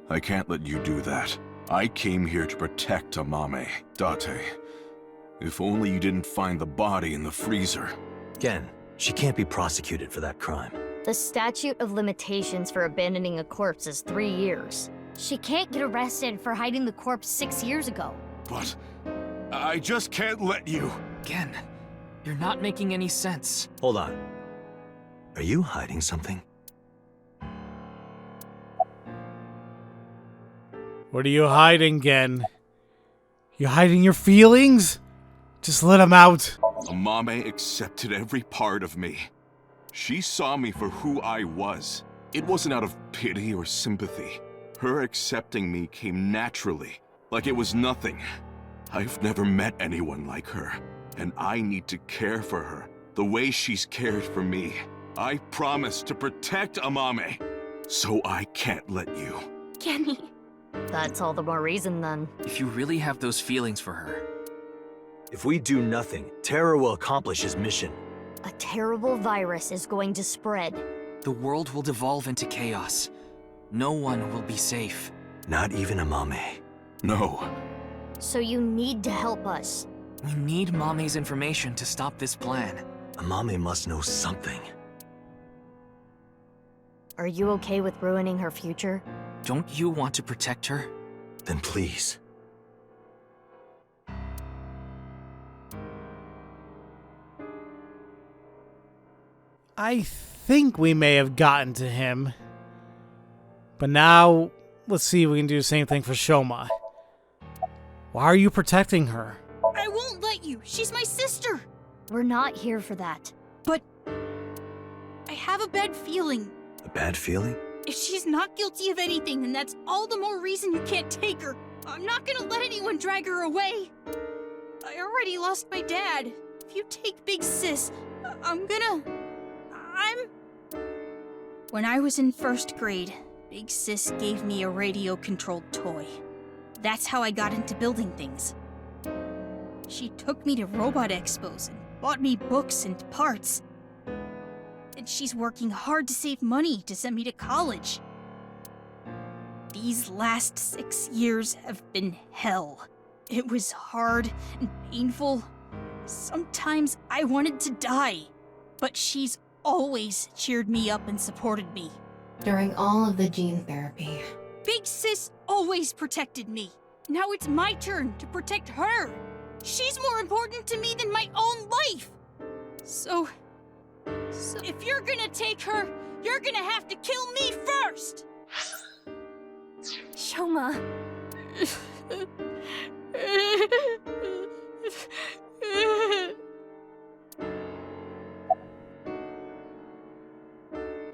I can't let you do that. I came here to protect Amame. Date. If only you didn't find the body in the freezer. Again, she can't be prosecuted for that crime. The statute of limitations for abandoning a corpse is 3 years. She can't get arrested for hiding the corpse 6 years ago. But I just can't let you. Again, you're not making any sense. Hold on. Are you hiding something? What are you hiding, Gen? You hiding your feelings? Just let them out. Amame accepted every part of me. She saw me for who I was. It wasn't out of pity or sympathy. Her accepting me came naturally, like it was nothing. I've never met anyone like her, and I need to care for her the way she's cared for me. I promise to protect Amame, so I can't let you. Kenny. That's all the more reason, then. If you really have those feelings for her... If we do nothing, Terror will accomplish his mission. A terrible virus is going to spread. The world will devolve into chaos. No one will be safe. Not even Amame. No. So you need to help us. We need Mame's information to stop this plan. Amame must know something. Are you okay with ruining her future? Don't you want to protect her? Then please. I think we may have gotten to him. But now, let's see if we can do the same thing for Shoma. Why are you protecting her? I won't let you. She's my sister. We're not here for that. But I have a bad feeling. A bad feeling? If she's not guilty of anything, then that's all the more reason you can't take her. I'm not gonna let anyone drag her away. I already lost my dad. If you take Big Sis, When I was in first grade, Big Sis gave me a radio-controlled toy. That's how I got into building things. She took me to robot expos and bought me books and parts. And she's working hard to save money to send me to college. These last 6 years have been hell. It was hard and painful. Sometimes I wanted to die, but she's always cheered me up and supported me. During all of the gene therapy, Big Sis always protected me. Now it's my turn to protect her. She's more important to me than my own life. So if you're gonna take her, you're gonna have to kill me first. Shoma.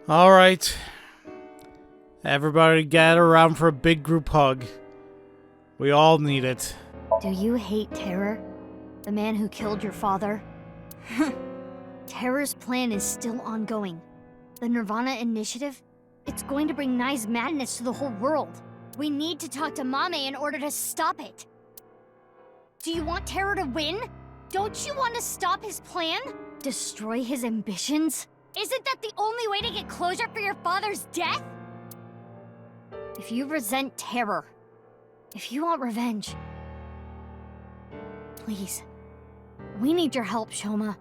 All right. Everybody gather around for a big group hug. We all need it. Do you hate Terror? The man who killed your father? Terror's plan is still ongoing. The Nirvana Initiative? It's going to bring Nai's madness to the whole world. We need to talk to Mame in order to stop it. Do you want Terror to win? Don't you want to stop his plan? Destroy his ambitions? Isn't that the only way to get closure for your father's death? If you resent Terror, if you want revenge, please, we need your help, Shoma.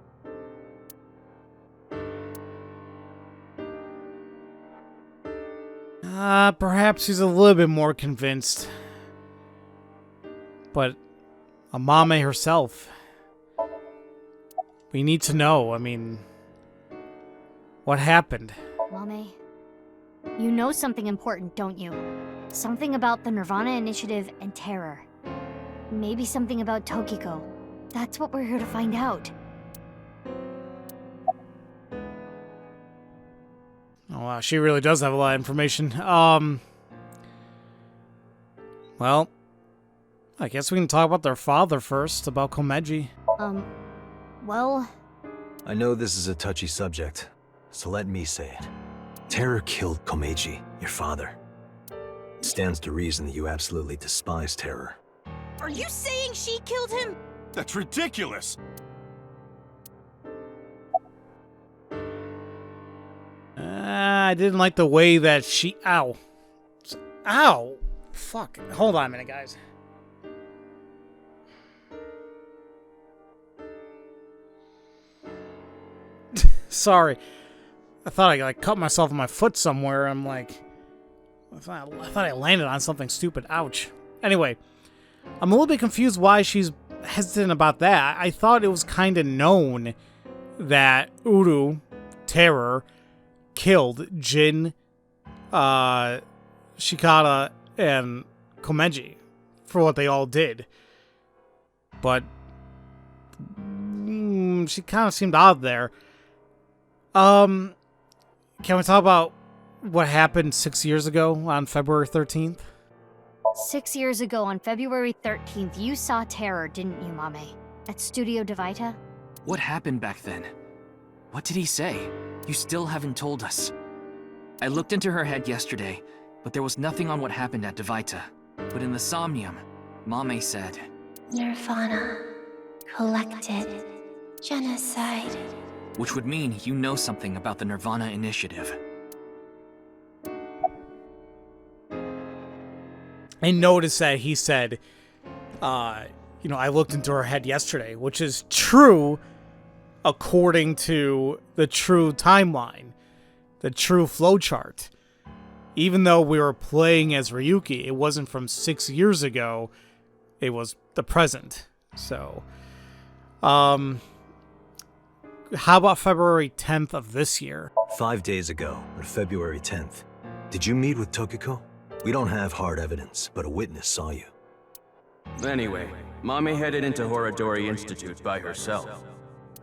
Perhaps he's a little bit more convinced. But Amame herself, we need to know, I mean, what happened? Mame, you know something important, don't you? Something about the Nirvana Initiative and Terror. Maybe something about Tokiko. That's what we're here to find out. Oh wow, she really does have a lot of information. Well, I guess we can talk about their father first, about Komeji. Well... I know this is a touchy subject, so let me say it. Terror killed Komeji, your father. It stands to reason that you absolutely despise Terror. Are you saying she killed him? That's ridiculous! I didn't like the way that she... Ow. Ow! Fuck. Hold on a minute, guys. Sorry. I thought I cut myself on my foot somewhere. I'm like... I thought I landed on something stupid. Ouch. Anyway. I'm a little bit confused why she's hesitant about that. I thought it was kind of known that Uru, Terror, killed Jin, Shikata, and Komeji for what they all did. But she kind of seemed odd there. Can we talk about what happened 6 years ago on February 13th? 6 years ago on February 13th, you saw Terror, didn't you, Mame? At Studio Devita? What happened back then? What did he say? You still haven't told us. I looked into her head yesterday, but there was nothing on what happened at Devita. But in the Somnium, Mame said... Nirvana. Collected. Genocide. Which would mean you know something about the Nirvana Initiative. I noticed that he said, I looked into her head yesterday, which is true according to the true timeline, the true flowchart. Even though we were playing as Ryuki, it wasn't from 6 years ago, it was the present. So, how about February 10th of this year? 5 days ago, on February 10th, did you meet with Tokiko? We don't have hard evidence, but a witness saw you. Anyway, Mame headed into Horadori Institute by herself.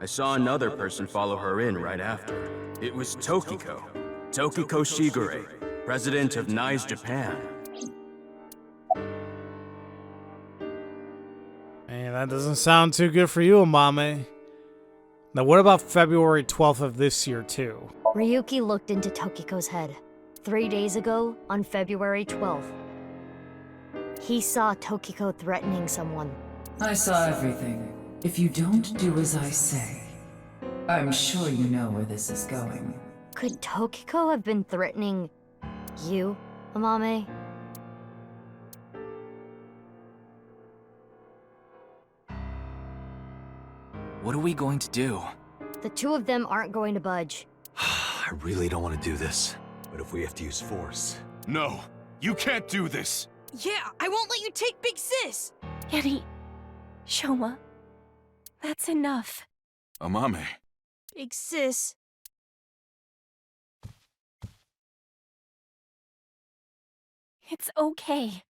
I saw another person follow her in right after. It was Tokiko. Tokiko Shigure, president of Nai's Japan. Hey, that doesn't sound too good for you, Mame. Now what about February 12th of this year, too? Ryuki looked into Tokiko's head. 3 days ago, on February 12th. He saw Tokiko threatening someone. I saw everything. If you don't do as I say, I'm sure you know where this is going. Could Tokiko have been threatening you, Amame? What are we going to do? The two of them aren't going to budge. I really don't want to do this, but if we have to use force... No, you can't do this! Yeah, I won't let you take Big Sis! Yeti, Shoma, that's enough. Amame. Big Sis. It's okay.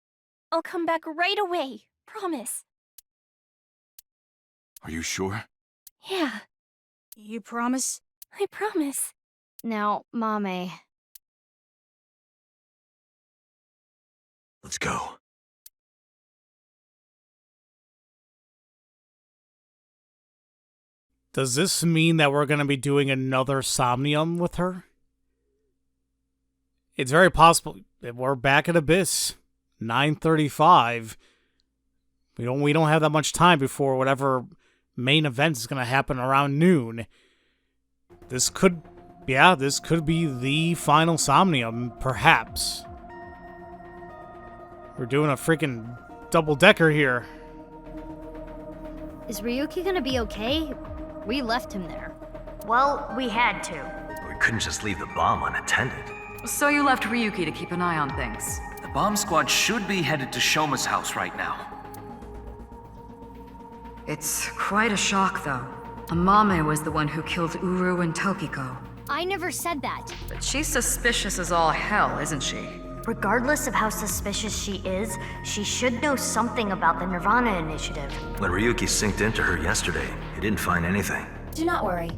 I'll come back right away, promise. Are you sure? Yeah, You promise? I promise. Now, Mame. Let's go. Does this mean that we're going to be doing another Somnium with her? It's very possible. We're back at Abyss. 9:35. We don't have that much time before whatever main event is going to happen around noon. This could be the final Somnium, perhaps. We're doing a freaking double-decker here. Is Ryuki gonna be okay? We left him there. Well, we had to. We couldn't just leave the bomb unattended. So you left Ryuki to keep an eye on things. The bomb squad should be headed to Shoma's house right now. It's quite a shock, though. Amame was the one who killed Uru and Tokiko. I never said that. But she's suspicious as all hell, isn't she? Regardless of how suspicious she is, she should know something about the Nirvana Initiative. When Ryuki synced into her yesterday, he didn't find anything. Do not worry.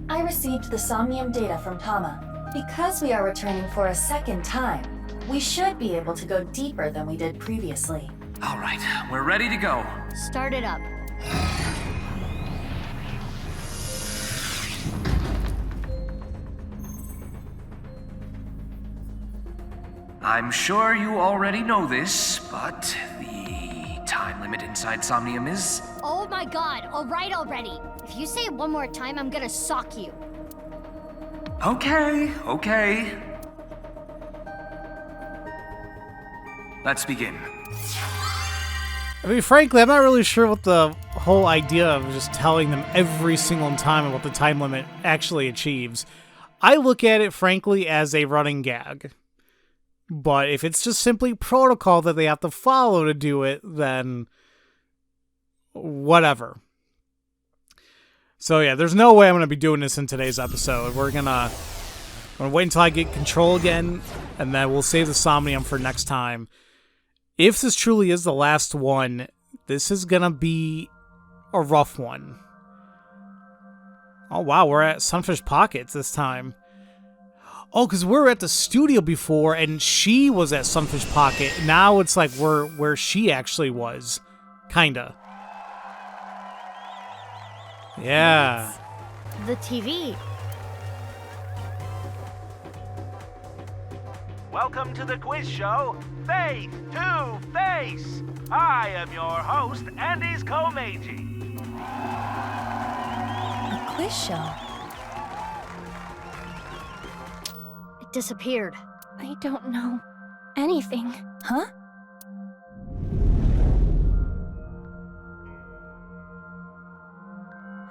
I received the Somnium data from Tama. Because we are returning for a second time, we should be able to go deeper than we did previously. All right, we're ready to go. Start it up. I'm sure you already know this, but the time limit inside Somnium is... Oh my god, alright already. If you say it one more time, I'm gonna sock you. Okay. Let's begin. I mean, frankly, I'm not really sure what the whole idea of just telling them every single time what the time limit actually achieves. I look at it, frankly, as a running gag. But if it's just simply protocol that they have to follow to do it, then whatever. So yeah, there's no way I'm going to be doing this in today's episode. We're gonna wait until I get control again, and then we'll save the Somnium for next time. If this truly is the last one, this is going to be a rough one. Oh wow, we're at Sunfish Pockets this time. Oh, because we were at the studio before, and she was at Sunfish Pocket. Now it's like where she actually was. Kinda. Yeah. The TV. Welcome to the quiz show, Faith to Face. I am your host, Andy's Komeiji. A quiz show? It disappeared. I don't know anything. Huh?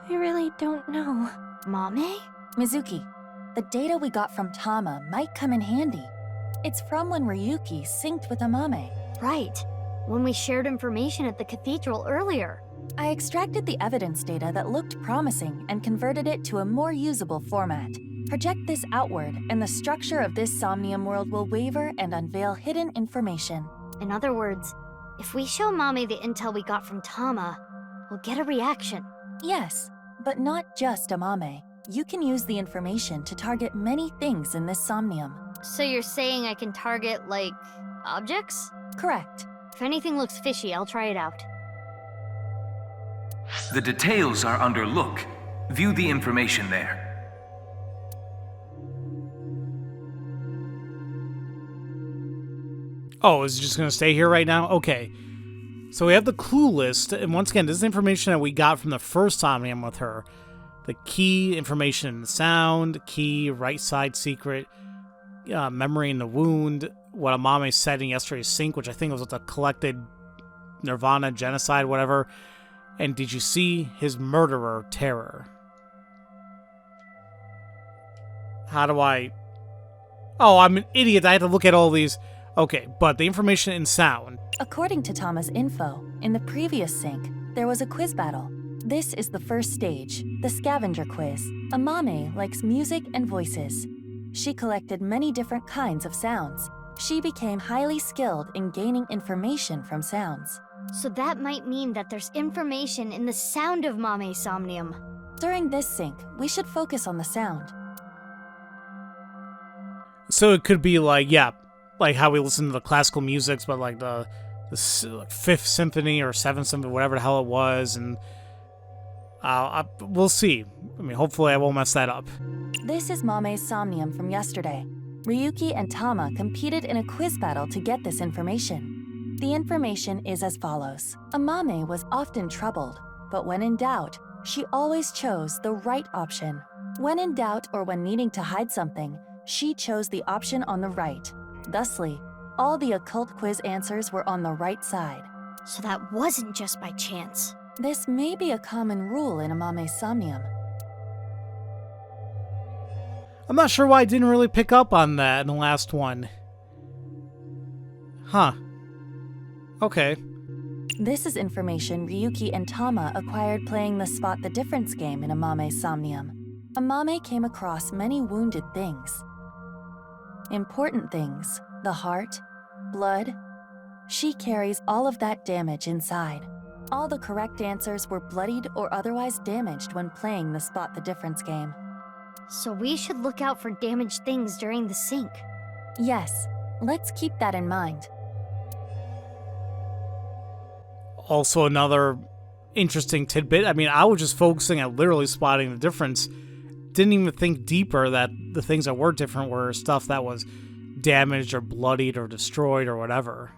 I really don't know. Mame? Mizuki, the data we got from Tama might come in handy. It's from when Ryuki synced with Amame. Right. When we shared information at the cathedral earlier. I extracted the evidence data that looked promising and converted it to a more usable format. Project this outward, and the structure of this Somnium world will waver and unveil hidden information. In other words, if we show Mame the intel we got from Tama, we'll get a reaction. Yes, but not just Amame. You can use the information to target many things in this Somnium. So you're saying I can target, like, objects? Correct. If anything looks fishy, I'll try it out. The details are under look. View the information there. Oh, is it just going to stay here right now? Okay. So we have the clue list, and once again, this is information that we got from the first Somnium with her. The key, information in the sound, key, right side secret, memory in the wound, what Amame said in yesterday's sync, which I think was with the collected Nirvana genocide, whatever. And did you see his murderer, Terror? How do I... Oh, I'm an idiot. I had to look at all these. Okay, but the information in sound. According to Tama's info, in the previous sync, there was a quiz battle. This is the first stage, the scavenger quiz. Amame likes music and voices. She collected many different kinds of sounds. She became highly skilled in gaining information from sounds. So that might mean that there's information in the sound of Mame's Somnium. During this sync, we should focus on the sound. So it could be like, yeah, like how we listen to the classical music, but like the Fifth Symphony or Seventh Symphony, whatever the hell it was, and we'll see. I mean, hopefully I won't mess that up. This is Mame's Somnium from yesterday. Ryuki and Tama competed in a quiz battle to get this information. The information is as follows. Amame was often troubled, but when in doubt, she always chose the right option. When in doubt or when needing to hide something, she chose the option on the right. Thusly, all the occult quiz answers were on the right side. So that wasn't just by chance. This may be a common rule in Amame's Somnium. I'm not sure why I didn't really pick up on that in the last one. Huh. Okay. This is information Ryuki and Tama acquired playing the Spot the Difference game in Amame's Somnium. Amame came across many wounded things. Important things, the heart, blood. She carries all of that damage inside. All the correct answers were bloodied or otherwise damaged when playing the Spot the Difference game. So we should look out for damaged things during the sync. Yes, let's keep that in mind. Also another interesting tidbit. I mean, I was just focusing on literally spotting the difference. Didn't even think deeper that the things that were different were stuff that was damaged or bloodied or destroyed or whatever.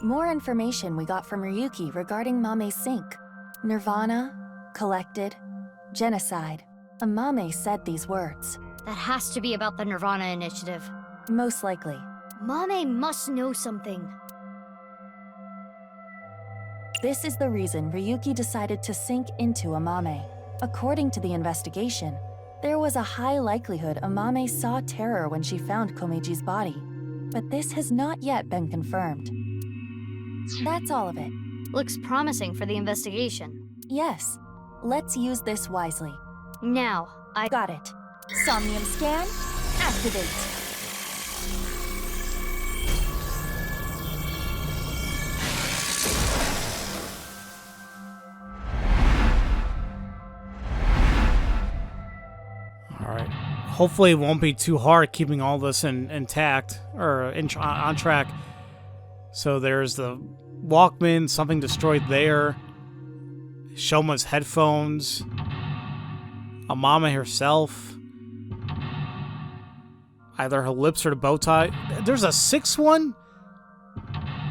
More information we got from Ryuki regarding Mame's sync. Nirvana, collected, genocide. Amame said these words. That has to be about the Nirvana Initiative. Most likely. Mame must know something. This is the reason Ryuki decided to sink into Amame. According to the investigation, there was a high likelihood Amame saw Terror when she found Komeji's body, but this has not yet been confirmed. That's all of it. Looks promising for the investigation. Yes, let's use this wisely. Now, I got it. Somnium scan, activate. Alright. Hopefully it won't be too hard keeping all this intact, or on track. So there's the Walkman, something destroyed there. Shoma's headphones. Amame herself. Either her lips or the bow tie. There's a sixth one?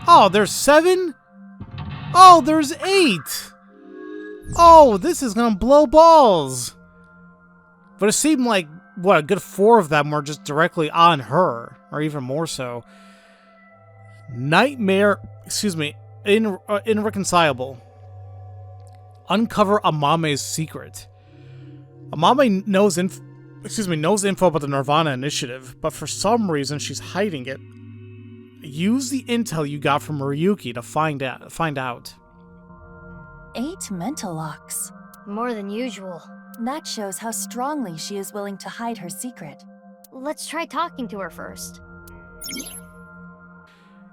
Oh, there's 7? Oh, there's 8! Oh, this is gonna blow balls! But it seemed like, what, a good 4 of them were just directly on her. Or even more so. Irreconcilable. Uncover Amame's secret. Amame knows info about the Nirvana Initiative, but for some reason she's hiding it. Use the intel you got from Ryuki to find out. 8 mental locks. More than usual. That shows how strongly she is willing to hide her secret. Let's try talking to her first.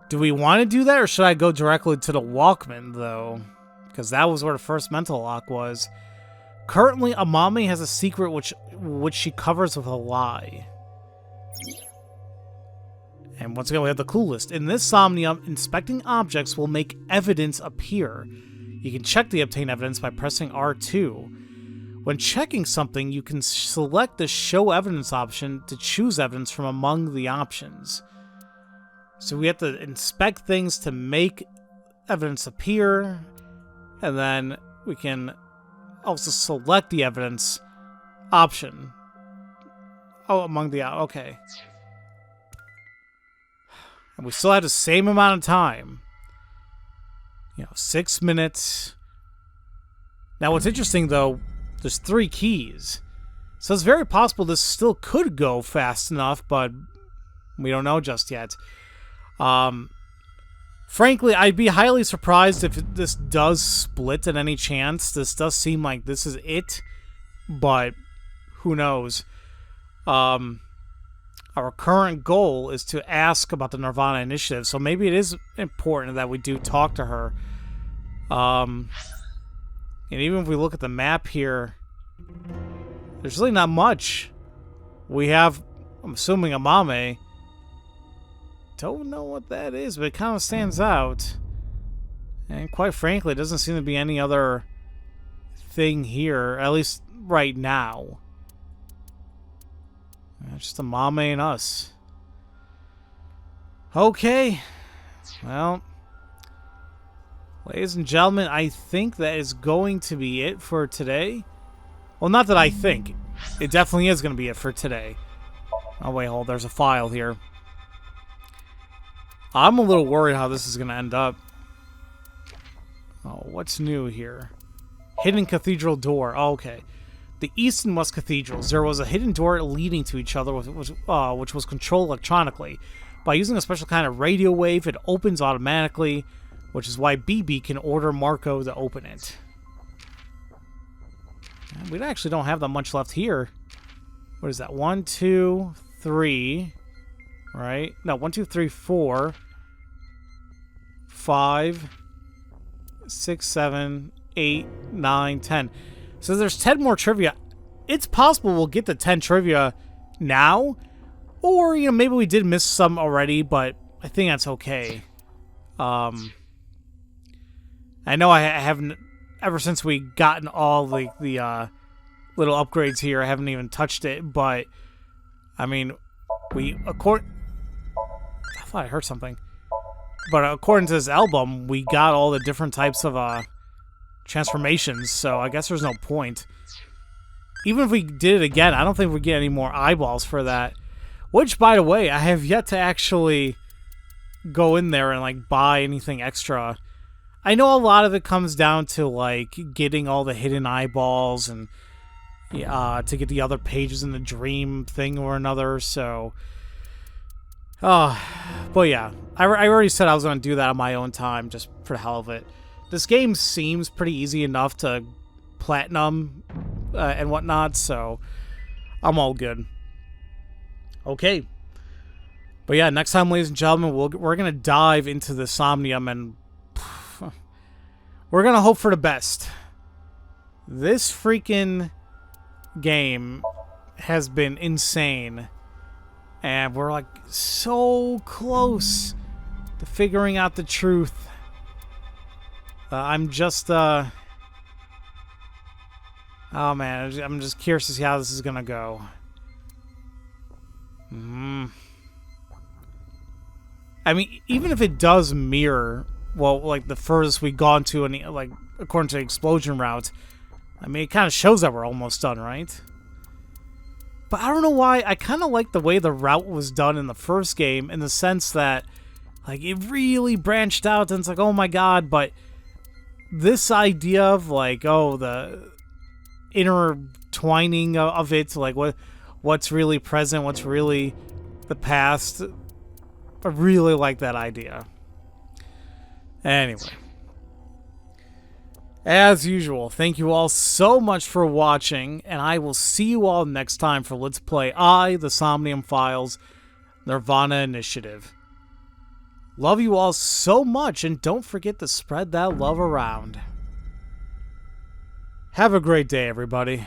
Do we want to do that, or should I go directly to the Walkman, though? Because that was where the first mental lock was. Currently, Amame has a secret which she covers with a lie. And once again, we have the clue list. In this Somnium, inspecting objects will make evidence appear. You can check the obtained evidence by pressing R2. When checking something, you can select the Show Evidence option to choose evidence from among the options. So we have to inspect things to make evidence appear, and then we can also select the evidence option. Oh, among the... Okay. And we still have the same amount of time. 6 minutes. Now, what's interesting, though, there's 3 keys. So it's very possible this still could go fast enough, but we don't know just yet. Frankly, I'd be highly surprised if this does split at any chance. This does seem like this is it, but who knows? Our current goal is to ask about the Nirvana Initiative, so maybe it is important that we do talk to her. And even if we look at the map here, there's really not much. We have, I'm assuming, Amame. Don't know what that is, but it kind of stands out. And quite frankly, it doesn't seem to be any other thing here, at least right now. Just Amame and us. Okay. Well, ladies and gentlemen, I think that is going to be it for today. Well, not that I think. It definitely is going to be it for today. Oh, wait, hold. There's a file here. I'm a little worried how this is going to end up. Oh, what's new here? Hidden cathedral door. Oh, okay. The east and west cathedrals. There was a hidden door leading to each other, which was controlled electronically. By using a special kind of radio wave, it opens automatically, which is why BB can order Marco to open it. We actually don't have that much left here. What is that? 1, 2, 3. Right? No, 1, 2, 3, 4. 5. 6, 7, 8, 9, 10. So there's 10 more trivia. It's possible we'll get the 10 trivia now. Or, maybe we did miss some already, but I think that's okay. I know I haven't... Ever since we gotten all the little upgrades here, I haven't even touched it, but... I mean, I thought I heard something. But according to this album, we got all the different types of transformations, so I guess there's no point. Even if we did it again, I don't think we'd get any more eyeballs for that. Which, by the way, I have yet to actually go in there and buy anything extra. I know a lot of it comes down to getting all the hidden eyeballs and to get the other pages in the dream thing or another, so... but yeah, I already said I was going to do that on my own time, just for the hell of it. This game seems pretty easy enough to platinum and whatnot, so I'm all good. Okay. But yeah, next time, ladies and gentlemen, we're going to dive into the Somnium, and we're going to hope for the best. This freaking game has been insane. And we're so close to figuring out the truth. I'm just, oh man, I'm just curious to see how this is gonna go. I mean, even if it does mirror, well, the furthest we've gone to, and according to the explosion route, I mean, it kind of shows that we're almost done, right? But I don't know why, I kind of like the way the route was done in the first game, in the sense that, it really branched out, and it's oh my god, but this idea of, the intertwining of it, what's really present, what's really the past, I really like that idea. Anyway. As usual, thank you all so much for watching, and I will see you all next time for Let's Play the Somnium Files, Nirvana Initiative. Love you all so much, and don't forget to spread that love around. Have a great day, everybody.